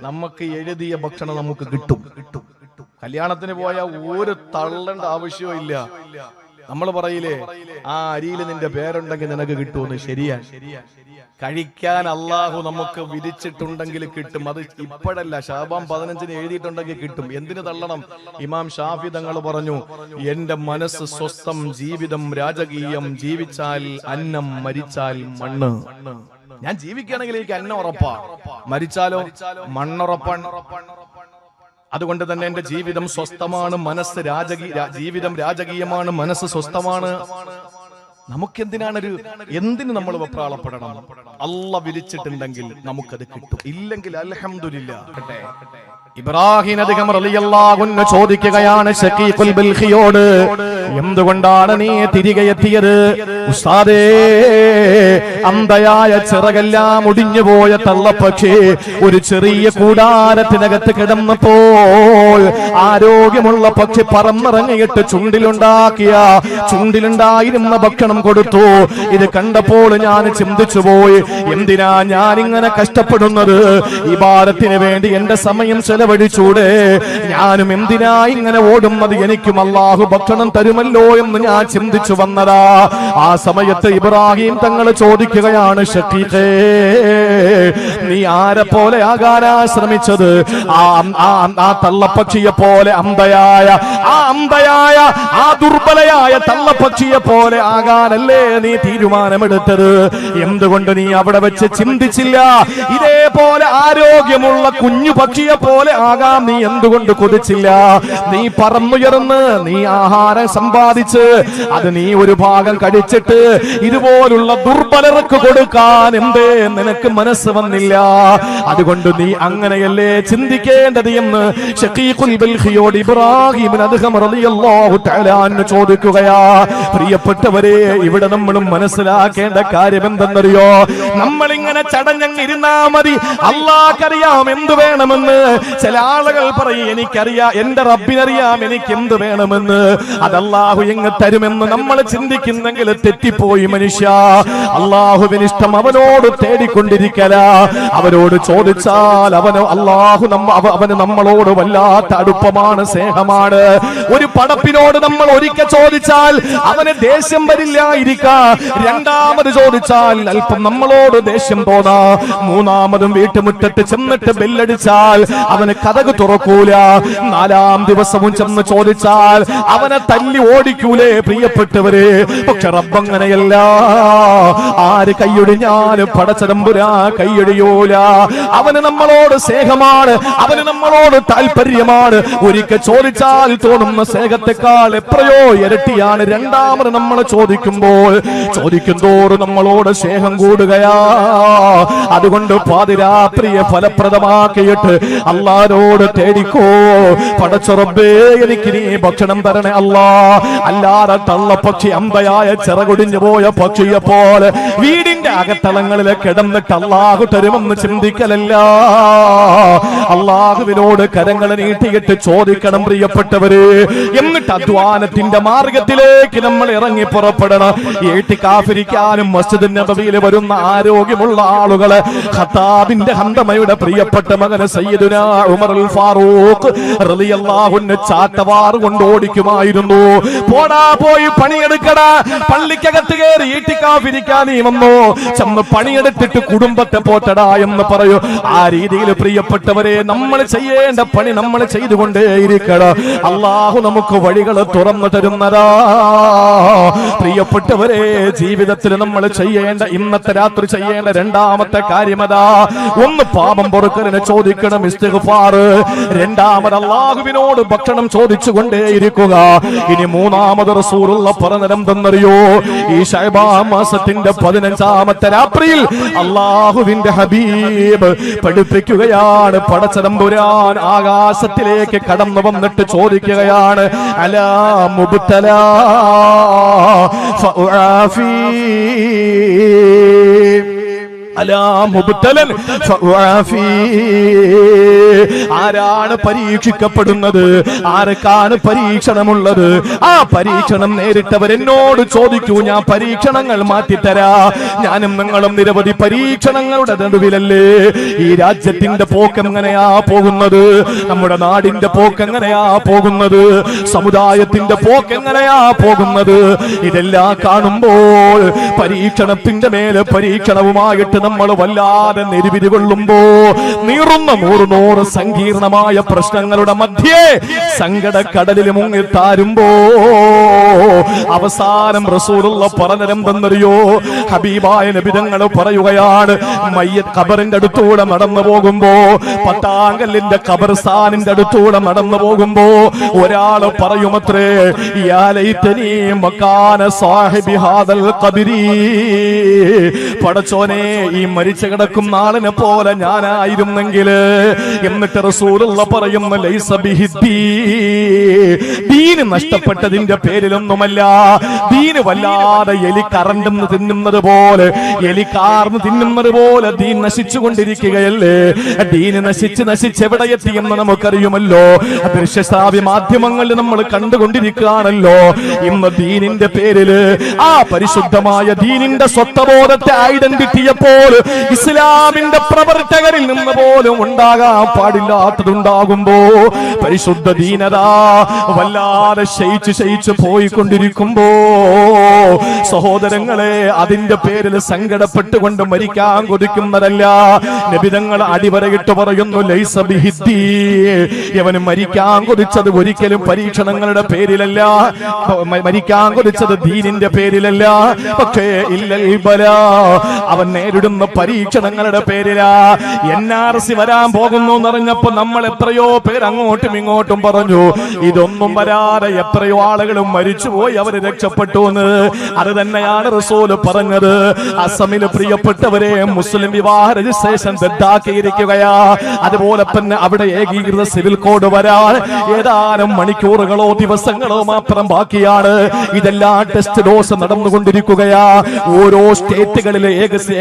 നമുക്ക് എഴുതിയ ഭക്ഷണം നമുക്ക് കിട്ടും. കല്യാണത്തിന് പോയ ഒരു തള്ളേണ്ട ആവശ്യവും ഇല്ല. നമ്മൾ പറയില്ലേ, ആ അരിയിൽ നിന്റെ പേരുണ്ടെങ്കിൽ നിനക്ക് കിട്ടുമെന്ന്. ശരിയാ, കഴിക്കാൻ അള്ളാഹു നമുക്ക് വിധിച്ചിട്ടുണ്ടെങ്കിൽ കിട്ടും. അത് ഇപ്പോഴല്ല, ശഅബാൻ 15 എഴുതിയിട്ടുണ്ടെങ്കിൽ കിട്ടും. എന്തിനു തള്ളണം? ഇമാം ഷാഫി തങ്ങൾ പറഞ്ഞു, എന്റെ മനസ്സ് സ്വസ്ഥം, ജീവിതം രാജകീയം, ജീവിച്ചാൽ അന്നം, മരിച്ചാൽ മണ്ണ്. ഞാൻ ജീവിക്കുകയാണെങ്കിൽ എനിക്ക് അന്നം ഉറപ്പാ, മരിച്ചാലോ മണ്ണുറപ്പാണ്. അതുകൊണ്ട് തന്നെ എന്റെ ജീവിതം സ്വസ്ഥമാണ്, മനസ്സ് ജീവിതം രാജകീയമാണ്, മനസ്സ് സ്വസ്ഥമാണ്. നമുക്കെന്തിനാണ് എന്തിന് നമ്മൾ വെപ്രാളപ്പെടണം? അല്ലാഹ് വിളിച്ചിട്ടുണ്ടെങ്കിൽ നമുക്കത് കിട്ടും, ഇല്ലെങ്കിൽ അൽഹംദുലില്ലാഹ്. ഇബ്രാഹിം അദ്ഹം റളിയല്ലാഹു അൻഹു ചോദിക്കുകയാണ് ശഖീഖുൽ ബൽഖിയോട്, എന്തുകൊണ്ടാണ് നീ തിരികെ എത്തിയത്? ഉസ്താദേ, അന്ധയായ ചിറകെല്ലാം ഒടിഞ്ഞുപോയ തള്ളപ്പക്ഷി ഒരു ചെറിയ കൂടാരത്തിനകത്ത് കിടന്നപ്പോൾ ആരോഗ്യമുള്ള പക്ഷി പറന്നിറങ്ങിയിട്ട് ചുണ്ടിലുണ്ടായിരുന്ന ഭക്ഷണം കൊടുത്തു. ഇത് കണ്ടപ്പോൾ ഞാൻ ചിന്തിച്ചു പോയി, എന്തിനാ ഞാൻ ഇങ്ങനെ കഷ്ടപ്പെടുന്നത്? ഇബാദത്തിന് വേണ്ടി എന്റെ സമയം ചെലവഴിച്ചൂടെ? ഞാനും എന്തിനാ ഇങ്ങനെ ഓടുന്നത്? എനിക്കും അല്ലാഹു ഭക്ഷണം തരുമല്ലോ എന്ന് ഞാൻ ചിന്തിച്ചു വന്നതാ. ആ സമയത്ത് ഇബ്രാഹിം തങ്ങൾ ചോദിക്കുകയാണ്, ശഖീഖേ, നീ ആരെ പോലെ ആകാനാ ശ്രമിച്ചത്? ആ തള്ളപ്പക്ഷിയെ പോലെ അന്ധയായ ആ ദുർബലയായ തള്ളപ്പക്ഷിയെ പോലെ ആകാനല്ലേ നീ തീരുമാനമെടുത്തത്? എന്തുകൊണ്ട് നീ അവിടെ വെച്ച് ചിന്തിച്ചില്ല, ഇതേപോലെ ആരോഗ്യമുള്ള കുഞ്ഞു പക്ഷിയെ പോലെ ആകാം നീ എന്തുകൊണ്ട് കൊതിച്ചില്ല? നീ പറന്നുയർന്ന് നീ ആഹാരം സമ്പാദിച്ച് അത് നീ ഒരു ഭാഗം കഴിച്ചിട്ട് ഇതുപോലുള്ള ദുർബലർക്ക് കൊടുക്കാൻ എന്തേ നിനക്ക് മനസ്സ് വന്നില്ല? അതുകൊണ്ട് നീ അങ്ങനെയല്ലേ ചിന്തിക്കേണ്ടത് എന്ന് ശഖീഖുൽ ബൽഖിയോട് ഇബ്രാഹിം അദ്ഹം റളിയല്ലാഹു തആല അൻഹു ചോദിക്കുകയാ. പ്രിയപ്പെട്ടവരെ, ഇവിടെ നമ്മളും മനസ്സിലാക്കേണ്ട കാര്യം എന്തെന്നറിയോ? നമ്മളിങ്ങനെ ചടഞ്ഞങ്ങിരുന്നാ മതി, അല്ലാഹ്ക്കറിയാം എന്ത് വേണമെന്ന്. ചില ആളുകൾ പറയും, എനിക്കറിയാം, എന്റെ റബ്ബിനറിയാം എനിക്ക് എന്ത് വേണമെന്ന്. അത് അല്ലാഹു എങ്ങ് തരുമെന്ന് നമ്മൾ ചിന്തിക്കുന്നെങ്കിൽ തെറ്റിപ്പോയി മനുഷ്യ. അല്ലാഹുവിന് ഇഷ്ടം അവനോട് തേടിക്കൊണ്ടിരിക്കല. അവനോട് ചോദിച്ചാൽ അവന് നമ്മളോട് വല്ലാത്ത അടുപ്പമാണ്, സ്നേഹമാണ്. ഒരു പടപ്പിനോട് നമ്മൾ ഒരിക്കൽ ചോദിച്ചാൽ അവന് ദേഷ്യം വരില്ലായിരിക്കാം. രണ്ടാമത് ചോദിച്ചാൽ അല്പം നമ്മളോട് ദേഷ്യം തോന്നാ. മൂന്നാമതും വീട്ടുമുറ്റത്ത് ചെന്നിട്ട് ബെല്ലടിച്ചാൽ അവന് കതക് തുറക്കൂല. 4-ാം ദിവസവും ചെന്ന് ചോദിച്ചാൽ അവനെ തല്ലി ഓടിക്കൂലേ? പ്രിയപ്പെട്ടവരെ, പക്ഷെ റബ്ബ് അങ്ങനെയല്ല. ആര് കൈയൊടിഞ്ഞാലും പടച്ചതമ്പുരാ കൈയൊടിയൂല. അവന് നമ്മളോട് സ്നേഹമാണ്, അവന് നമ്മളോട് താല്പര്യമാണ്. ഒരിക്കൽ ചോദിച്ചാൽ തോന്നുന്ന സ്നേഹത്തെക്കാൾ എത്രയോ ഇരട്ടിയാണ് രണ്ടാമത് നമ്മൾ ചോദിക്കും തോറും നമ്മളോട് സ്നേഹം കൂടുകയാ. അതുകൊണ്ട് പാതിരാത്രിയെ ഫലപ്രദമാക്കിയിട്ട് അല്ലാഹുവോട് തേടിക്കോ, പടച്ച റബ്ബേ എനിക്ക് നീ ഭക്ഷണം തരണേ അല്ലാ. അല്ലാതെ തള്ളപ്പക്ഷി അമ്പയായ ചിറകൊടിഞ്ഞു പോയ പക്ഷിയെ പോലെ വീടിന്റെ അകത്തളങ്ങളിൽ കിടന്നിട്ട് അല്ലാഹു തരുമെന്ന് ചിന്തിക്കലല്ല. അല്ലാഹുവിനോട് കരങ്ങൾ നീട്ടിയിട്ട് ചോദിക്കണം പ്രിയപ്പെട്ടവര്. എന്നിട്ട് അധ്വാനത്തിന്റെ മാർഗത്തിലേക്ക് നമ്മൾ ഇറങ്ങി പുറപ്പെടണം. ഏട്ടിക്കാഫിരിക്കാനും മസ്ജിദ് നബവിയിൽ വരുന്ന ആരോഗ്യമുള്ള ആളുകള് ഖത്താബിന്റെ ഹന്തമയുടെ പ്രിയപ്പെട്ട മകന് സയ്യിദുനാ ഉമറുൽ ഫാറൂഖ് റളിയല്ലാഹു അൻഹു ചാട്ടവാർ കൊണ്ട് ഓടിക്കുമായിരുന്നു. പോടാ പോയി പണിയെടുക്കടാ, പള്ളിക്കകത്ത് കയറി ഏട്ടിക്കാഫിരിക്കാൻ നീ വന്നോ, ചെന്ന് പണിയെടുത്തിട്ട് കുടുംബത്തെ പോറ്റടാ എന്ന് പറയൂ. ആ രീതിയിൽ പ്രിയപ്പെട്ടവരെ നമ്മൾ ചെയ്യേണ്ട പണി നമ്മൾ ചെയ്തുകൊണ്ടേയിരിക്കണം. അല്ലാഹു നമുക്ക് വഴികൾ തുറന്നു തരുന്നതാ. പ്രിയപ്പെട്ടവരെ, ജീവിതത്തിൽ നമ്മൾ ചെയ്യേണ്ട, ഇന്നത്തെ രാത്രി ചെയ്യേണ്ട രണ്ടാമത്തെ കാര്യമതാ. ഒന്ന് പാപം പൊറുക്കലിനെ ചോദിക്കണം, ഇസ്തിഗ്ഫാർ. രണ്ടാമത് അല്ലാഹുവിനോട് ഭക്ഷണം ചോദിച്ചുകൊണ്ടേയിരിക്കുക. ഇനി മൂന്നാമത് റസൂലുള്ള പറഞ്ഞരം തന്നറിയോ? ഈ ശഅബാൻ മാസത്തിന്റെ 15ാമത്തെ രാത്രിയിൽ അല്ലാഹുവിന്റെ ഹബീബ് പഠിപ്പിക്കുകയാണ്. പടച്ചതമ്പുരാൻ ആകാശത്തിലേക്ക് കടന്നു വന്നിട്ട് ചോദിക്കുകയാണ്, അലാ മുബ്തലാ ഫഉആഫി, അലാ മുബ്തലൻ ഫഉആഫി. ആരാണ് പരീക്ഷിക്കപ്പെടുന്നത്? ആർക്കാണ് പരീക്ഷണമുള്ളത്? ആ പരീക്ഷണം നേരിട്ടവരെന്നോട് ചോദിക്കൂ, ഞാൻ പരീക്ഷണങ്ങൾ മാറ്റിത്തരാ. ഞാനും നിങ്ങളും നിരവധി പരീക്ഷണങ്ങളുടെ നടുവിലല്ലേ. ഈ രാജ്യത്തിന്റെ പോക്ക് എങ്ങനെയാ പോകുന്നത്? നമ്മുടെ നാടിന്റെ പോക്ക് എങ്ങനെയാ പോകുന്നത്? സമുദായത്തിന്റെ പോക്ക് എങ്ങനെയാ പോകുന്നത്? ഇതെല്ലാം കാണുമ്പോൾ പരീക്ഷണത്തിന്റെ മേലെ പരീക്ഷണവുമായിട്ട് നമ്മൾ വല്ലാതെ നെരുവിരി കൊള്ളുമ്പോ, നീറുന്ന നൂറ് സങ്കീർണമായ പ്രശ്നങ്ങളുടെ മധ്യേ സങ്കടക്കടലിൽ മുങ്ങിത്താരുമ്പോ അവസാനം റസൂലുള്ള പറഞ്ഞെന്തെന്നറിയോ? ഹബീബായ നബി തങ്ങൾ പറയുകയാണ്, മയ്യത്ത് ഖബറിന്റെ അടുത്തൂടെ നടന്നു പോകുമ്പോ, പത്താങ്കല്ലിന്റെ ഖബർസ്ഥാനിന്റെ അടുത്തൂടെ നടന്നു പോകുമ്പോ ഒരാള് പറയുമത്രേ, യാ ലൈതനി മകാന സാഹിബി ഹാദൽ ഖബരി. പടച്ചോനെ, ഈ മരിച്ചു കിടക്കും നാളിനെ പോലെ ഞാനായിരുന്നെങ്കിൽ. എന്നിട്ട് റസൂലുള്ള പറയുന്ന, ലൈസ ബിഹിദ്ദീ, ദീന് നഷ്ടപ്പെട്ടതിന്റെ പേരിലൊന്നുമല്ല. ദീന് വല്ലാതെ എലി കറണ്ടെന്ന് തിന്നുന്നത് പോലെ, എലി കാർന്ന് തിന്നുന്നത് പോലെ ദീൻ നശിച്ചുകൊണ്ടിരിക്കുകയല്ലേ. ദീന് നശിച്ച് എവിടെ എത്തിയെന്ന് നമുക്കറിയുമല്ലോ. ദൃശ്യശ്രാവ്യ മാധ്യമങ്ങളിൽ നമ്മൾ കണ്ടുകൊണ്ടിരിക്കുകയാണല്ലോ. ഇന്ന് ദീനിന്റെ പേരില്, ആ പരിശുദ്ധമായ ദീനിന്റെ സ്വത്വബോധത്തെ ഐഡന്റിറ്റിയെപ്പോൾ ഇസ്ലാമിന്റെ പ്രവർത്തകരിൽ നിന്ന് പോലും ഉണ്ടാകാൻ പാടില്ലാത്തതുണ്ടാകുമ്പോ, പരിശുദ്ധ ദീനത വല്ലാതെ ശയിച്ചു പോയിക്കൊണ്ടിരിക്കുമ്പോ, സഹോദരങ്ങളെ, അതിന്റെ പേരിൽ സങ്കടപ്പെട്ടുകൊണ്ട് മരിക്കാൻ കൊതിക്കുന്നതല്ല. നബിതങ്ങൾ അടിവരയിട്ട് പറയുന്നു, ലൈസ ബിഹിദ്ദീ, ഇവന് മരിക്കാൻ കൊതിച്ചത് ഒരിക്കലും പരീക്ഷണങ്ങളുടെ പേരിലല്ല, മരിക്കാൻ കൊതിച്ചത് ദീനിന്റെ പേരിലല്ല. പക്ഷേ ഇല്ലൽ ബലാ, അവൻ നേരിടുന്ന പരീക്ഷണങ്ങളുടെ പേരിലാ. NRC വരാൻ പോകുന്നു എന്നറിഞ്ഞപ്പോ നമ്മൾ എത്രയോ പേര് അങ്ങോട്ടും ഇങ്ങോട്ടും പറഞ്ഞു, ഇതൊന്നും വരാതെ എത്രയോ ആളുകളും മരിച്ചുപോയി, അവര് രക്ഷപ്പെട്ടു എന്ന്. അത് തന്നെയാണ് റസൂൽ പറഞ്ഞത്. അസമില് പ്രിയപ്പെട്ടവരെ, മുസ്ലിം വിവാഹ രജിസ്ട്രേഷൻ റദ്ദാക്കിയിരിക്കുകയാ. അതുപോലെ തന്നെ അവിടെ ഏകീകൃത സിവിൽ കോഡ് വരാൻ ഏതാനും മണിക്കൂറുകളോ ദിവസങ്ങളോ മാത്രം ബാക്കിയാണ്. ഇതെല്ലാം ടെസ്റ്റ് ഡോസ് നടന്നുകൊണ്ടിരിക്കുകയാ. ഓരോ സ്റ്റേറ്റുകളിലെ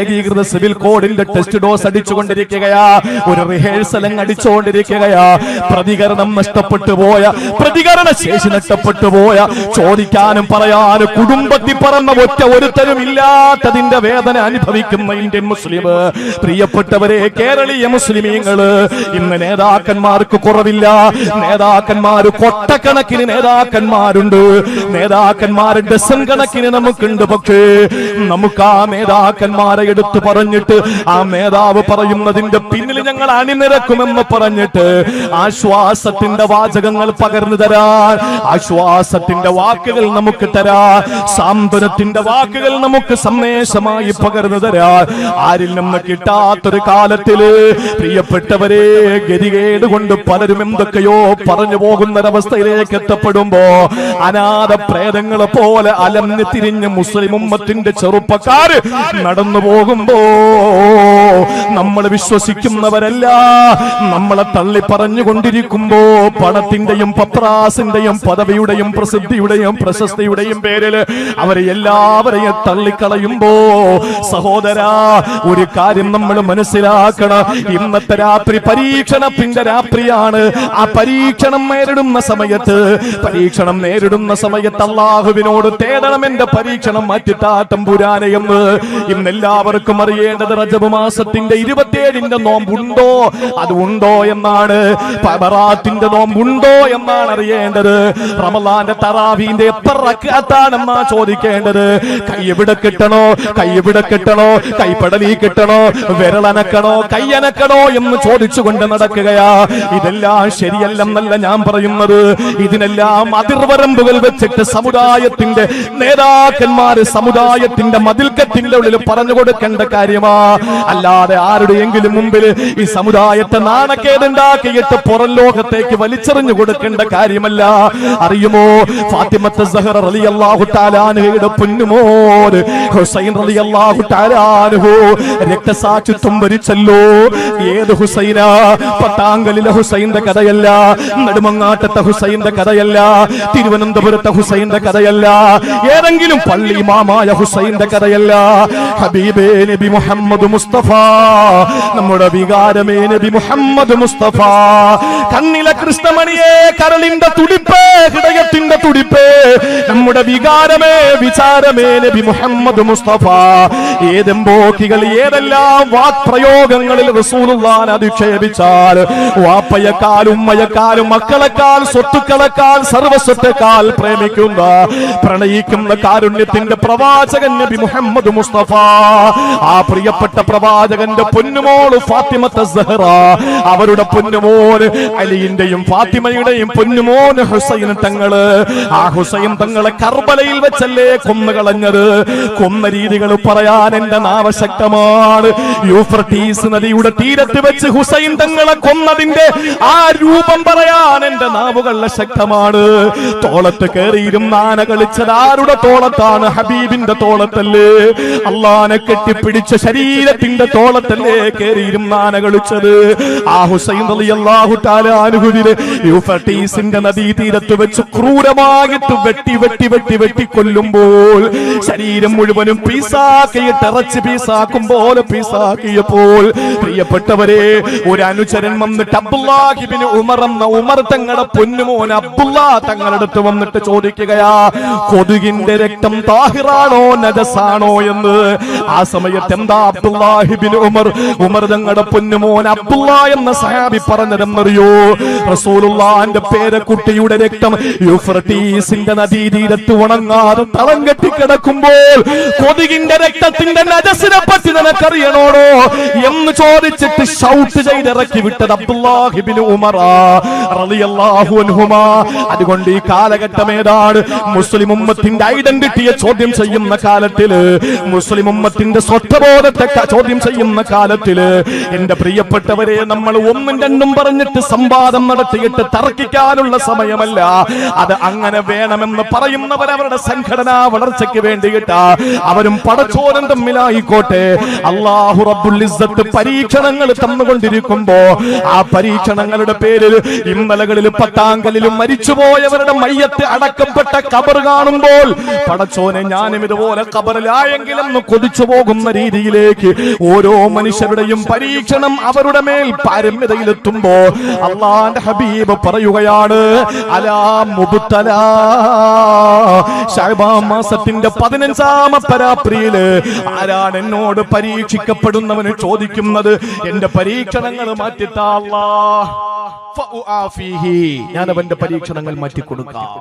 ഏകീകൃത സിവിൽ കോഡിന്റെ ടെസ്റ്റ് ഡോസ് അടിച്ചുകൊണ്ടിരിക്കുകയാ. ഒരു റിഹേഴ്സൽ അടിച്ചുകൊണ്ടിരിക്കുകയാ. പ്രതികരണം നഷ്ടപ്പെട്ടു പോയ, പ്രതികരണ ശേഷി നഷ്ടപ്പെട്ടു പോയ, ചോദിക്കാനും പറയാനും കുടുംബത്തിൽ പറന്ന ഒറ്റ ഒരുത്തരും ഇല്ലാത്തതിന്റെ വേദന അനുഭവിക്കുന്ന ഇന്ത്യൻ മുസ്ലിം പ്രിയപ്പെട്ടവരെ, കേരളീയ മുസ്ലിമീങ്ങള് ഇന്ന് നേതാക്കന്മാർക്ക് കുറവില്ല. നേതാക്കന്മാര് കൊട്ടക്കണക്കിന് നേതാക്കന്മാരുണ്ട്, നേതാക്കന്മാര് ഡസൻ കണക്കിന് നമുക്കുണ്ട്. പക്ഷേ നമുക്ക് ആ നേതാക്കന്മാരെ എടുത്തു പറഞ്ഞിട്ട്, ആ നേതാവ് പറയുന്നതിന്റെ പിന്നിൽ ഞങ്ങൾ അണിനിരക്കുമെന്ന് പറഞ്ഞിട്ട് ആശ്വാസത്തിന്റെ വാചകങ്ങൾ പകർന്നു തരാൻ തരാൻ, ആശ്വാസത്തിന്റെ വാക്കുകൾ നമുക്ക് തരാൻ, സാന്ത്വനത്തിന്റെ വാക്കുകൾ നമുക്ക് സന്ദേശമായി പകർന്നു തരാൻ ആരിൽ നിന്ന് കിട്ടാത്തൊരു കാലത്തില് പ്രിയപ്പെട്ടവരെ ഗതികേട് കൊണ്ട് പലരും എന്തൊക്കെയോ പറഞ്ഞു പോകുന്നൊരവസ്ഥയിലേക്ക് എത്തപ്പെടുമ്പോ അനാഥ പ്രേതങ്ങളെ പോലെ അലഞ്ഞു തിരിഞ്ഞ് മുസ്ലിം ഉമ്മത്തിന്റെ ചെറുപ്പക്കാര് നടന്നു പോകുമ്പോ നമ്മൾ വിശ്വസിക്കുന്നവരല്ല, നമ്മളെ തള്ളി പറഞ്ഞുകൊണ്ടിരിക്കുമ്പോ പണത്തിന്റെയും പത്രാസിന്റെയും പദവിയുടെയും പ്രസിദ്ധിയുടെയും പ്രശസ്തിയുടെയും പേരിൽ അവരെ എല്ലാവരെയും തള്ളിക്കളയുമ്പോ സഹോദരാ ഒരു കാര്യം നമ്മൾ മനസ്സിലാക്കണം. ഇന്നത്തെ രാത്രി പരീക്ഷണത്തിന്റെ രാത്രിയാണ്. ആ പരീക്ഷണം നേരിടുന്ന സമയത്ത് അല്ലാഹുവിനോട് തേടണം, എന്റെ പരീക്ഷണം മാറ്റിത്താ തമ്പുരാനെ എന്ന്. ഇന്നെല്ലാവർക്കും അറിയേണ്ടത് റജബ് മാസത്തിന്റെ 27ന്റെ നോമ്പുണ്ടോ, അത് ഉണ്ടോ എന്നാണ്. ബറാത്തിന്റെ നോമ്പുണ്ടോ എന്നാണ് അറിയേണ്ടത്. റമളാന്റെ തറാവീന്റെ എത്ര റക്അത്താണെന്നാ ചോദിക്കേണ്ടത്. കൈ എവിടെ കിട്ടണോ, കൈപ്പടലി കിട്ടണോ, വിരളനക്കണോ, കയ്യനക്കണോ എന്ന് ചോദിച്ചുകൊണ്ട് നടക്കുകയാ. ഇതെല്ലാം ശരിയല്ലെന്നല്ല ഞാൻ പറയുന്നത്. ഇതിനെല്ലാം അതിർവരമ്പുകൾ വെച്ചിട്ട് സമുദായത്തിന്റെ നേതാക്കന്മാര് സമുദായത്തിന്റെ മതിൽക്കത്തിന്റെ ഉള്ളിൽ പറഞ്ഞു കൊടുക്കേണ്ട കാര്യമാ. അല്ലാതെ ആരുടെയെങ്കിലും മുമ്പിൽ ഈ സമുദായത്തെ നാണക്കേടുണ്ടാക്കിയിട്ട് പുറം ലോകത്തേക്ക് വലിച്ചെറിഞ്ഞു കൊടുക്കേണ്ട കാര്യമല്ല. അറിയുമോ, ഫാത്തിമത്ത് സഹറ റളിയല്ലാഹു തആല അൻഹയുടെ പൊന്നുമോൻ ഹുസൈൻ റളിയല്ലാഹു തആല അൻഹു രക്തസാക്ഷിത്വം വരിച്ചല്ലോ. ഏത് ഹുസൈനാ? പട്ടാങ്കലിലെ ഹുസൈന്റെ കഥയല്ല, നെടുമങ്ങാട്ടത്തെ ഹുസൈന്റെ കഥയല്ല, തിരുവനന്തപുരത്തെ ഹുസൈന്റെ കഥയല്ല, ഏതെങ്കിലും പള്ളി ഇമാമായ ഹുസൈന്റെ കഥയല്ല. ഹബീബേ നബി മുഹമ്മദ് മുസ്തഫ, നമ്മുടെ വികാരമേ നബി മുഹമ്മദ് മുസ്തഫ. കണ്ണിലെ കൃഷ്ണമണിയെ, കരളിന്റെ തുടിപ്പ്, ഹൃദയത്തിന്റെ തുടിപ്പ്, നമ്മുടെ വികാരമേ വിചാരമേ നബി മുഹമ്മദ് മുസ്തഫ. ഏതെമ്പോക്കികൾ ഏതെല്ലാം വാക്പ്രയോഗങ്ങളിൽ റസൂലുള്ളാഹിനെ അധിക്ഷേപിച്ചാൽ വാപ്പയെക്കാൾ ഉമ്മയെക്കാൾ മക്കളെക്കാൾ സ്വത്തുക്കളെക്കാൾ സർവസ്വത്തെക്കാൾ പ്രേമിക്കുന്ന പ്രണയിക്കുന്ന കാരുണ്യത്തിന്റെ പ്രവാചകൻ നബി മുഹമ്മദ് മുസ്തഫ. ആ പ്രിയപ്പെട്ട പ്രവാചകന്റെ പൊന്നുമോള് ഫാത്തിമത്ത് സഹറ, അവരുടെ പൊന്നുമോൻ അലിയുടെയും ഫാത്തിമയുടെയും പൊന്നുമോൻ ഹുസൈൻ തങ്ങള്. ആ ഹുസൈൻ തങ്ങളെ കർബലയിൽ വെച്ചല്ലേ കൊന്നുകളഞ്ഞത്. കൊന്ന രീതികൾ പറയാൻ എന്റെ നാവശക്തമാണ്. യൂഫ്രട്ടീസ് നദിയുടെ തീരത്ത് വെച്ച് ഹുസൈൻ തങ്ങളെ കൊന്നതിന്റെ ആ രൂപം പറയാൻ എന്റെ നാവുകളുടെ ശക്തമാണ്. തോളത്ത് കയറിയിരുന്ന ആന കളിച്ചത് ആരുടെ തോളത്താണ്? ഹബീബിന്റെ തോളത്തല്ലേ. അള്ളാനെ കെട്ടിപ്പിടിച്ച ശരീരത്തിന്റെ തോളത്തല്ലേ കയറിയിരുന്ന ആന കളിച്ചത്. ആ ഹുസൈൻ റളിയല്ലാഹു തആല അൻഹുവിനെ യൂഫ്രട്ടീസിന്റെ നദീ തീരത്ത് വെച്ച് ക്രൂരമായിട്ട് വെട്ടി കൊല്ലുമ്പോൾ ശരീരം മുഴുവനും പീസാക്കിയിട്ട് ഇറച്ചി പീസാക്കും പോലെ പീസാക്കിയപ്പോൾ പ്രിയപ്പെട്ടവരെ ഒരു അനുചരൻ വന്നിട്ട് അബ്ദുല്ലാഹ് ഇബ്നു ഉമർ എന്ന ഉമർ തങ്ങളുടെ പൊന്നുമോൻ അബ്ദുല്ലാഹ് തങ്ങളുടെ അടുത്ത് വന്നിട്ട് ചോദിക്കുകയാ, കൊതുകിന്റെ രക്തം താഹിറാണോ നജസാണോ എന്ന്. ആ സമയത്ത് എന്താ അബ്ദുല്ലാഹ് ഇബ്നു ഉമർ തങ്ങളുടെ പൊന്നുമോൻ അബ്ദുല്ലാഹ് എന്ന സഹാബി പറഞ്ഞതെന്നറിയോ? റസൂലുള്ളാഹിന്റെ പേരക്കുട്ടിയുടെ രക്തം യൂഫ്രട്ടീസിന്റെ നദീതീരത്ത് ഉണങ്ങാതെ തളം കെട്ടിക്കിടക്കുമ്പോൾ കൊതുകിന്റെ രക്തത്തിന്റെ നജസിനെ പറ്റി നിനക്കറിയണോടോ എന്ന് ചോദിച്ചിട്ട് ഷൗട്ട് ചെയ്തിറക്കി വിട്ടത് അബ്ദുല്ലാഹ് ഇബ്നു ഉമർ റളിയല്ലാഹു അൻഹുമാ. അതുകൊണ്ട് ഈ കാലഘട്ടം ഏതാണ്? മുസ്ലിം ഉമ്മത്തിന്റെ ഐഡന്റിറ്റിയെ ചോദ്യം ചെയ്യുന്ന കാലത്തില്, മുസ്ലിം ഉമ്മത്തിന്റെ സ്വത്വബോധത്തെ ചോദ്യം ചെയ്യുന്ന കാലത്തില് എന്റെ പ്രിയപ്പെട്ടവരെ, നമ്മൾ ഒന്നും രണ്ടും പറഞ്ഞിട്ട് സംവാദം നടത്തിയിട്ട് തർക്കിക്കാനുള്ള സമയമല്ല. അത് അങ്ങനെ വേണമെന്ന് പറയുന്നവർ അവരുടെ സംഘടനാ വളർച്ചയ്ക്ക് വേണ്ടിയിട്ടാ. അവരും പടച്ചോനും തമ്മിലായിക്കോട്ടെ. അല്ലാഹു റബ്ബുൽ ഇസ്സത്ത് പരീക്ഷണങ്ങൾ തന്നുകൊണ്ടിരിക്കുമ്പോ ആ പരീക്ഷണങ്ങളുടെ പേരിൽ ഇന്നലകളിൽ പത്താങ്കലിലും മരിച്ചുപോയവരുടെ മയ്യത്ത് അടക്കപ്പെട്ട ഖബർ കാണുമ്പോൾ പടച്ചോനെ ഞാനും ഇതുപോലെ ഖബറിലായെങ്കിലെന്ന് കൊതിച്ചു പോകുന്ന രീതിയിലേക്ക് ഓരോ മനുഷ്യരുടെയും പരീക്ഷണം അവരുടെ മേൽ പാരമ്യതയിലെത്തുമ്പോ അല്ലാഹുവിന്റെ ഹബീബ് പറയുകയാണ്, അലാ മുബ്തലാ, ശഅബാൻ മാസത്തിന്റെ 15ാമത്തെ രാത്രിയില് ആരാണ് എന്നോട് പരീക്ഷിക്കപ്പെടുന്നവന് ചോദിക്കുന്നത്, എന്റെ പരീക്ഷണങ്ങൾ മാറ്റിത്താ അല്ലാഹ്, ഫഉആഫീഹി, ഞാൻ അവന്റെ പരീക്ഷണങ്ങൾ മാറ്റിക്കൊടുക്കാം.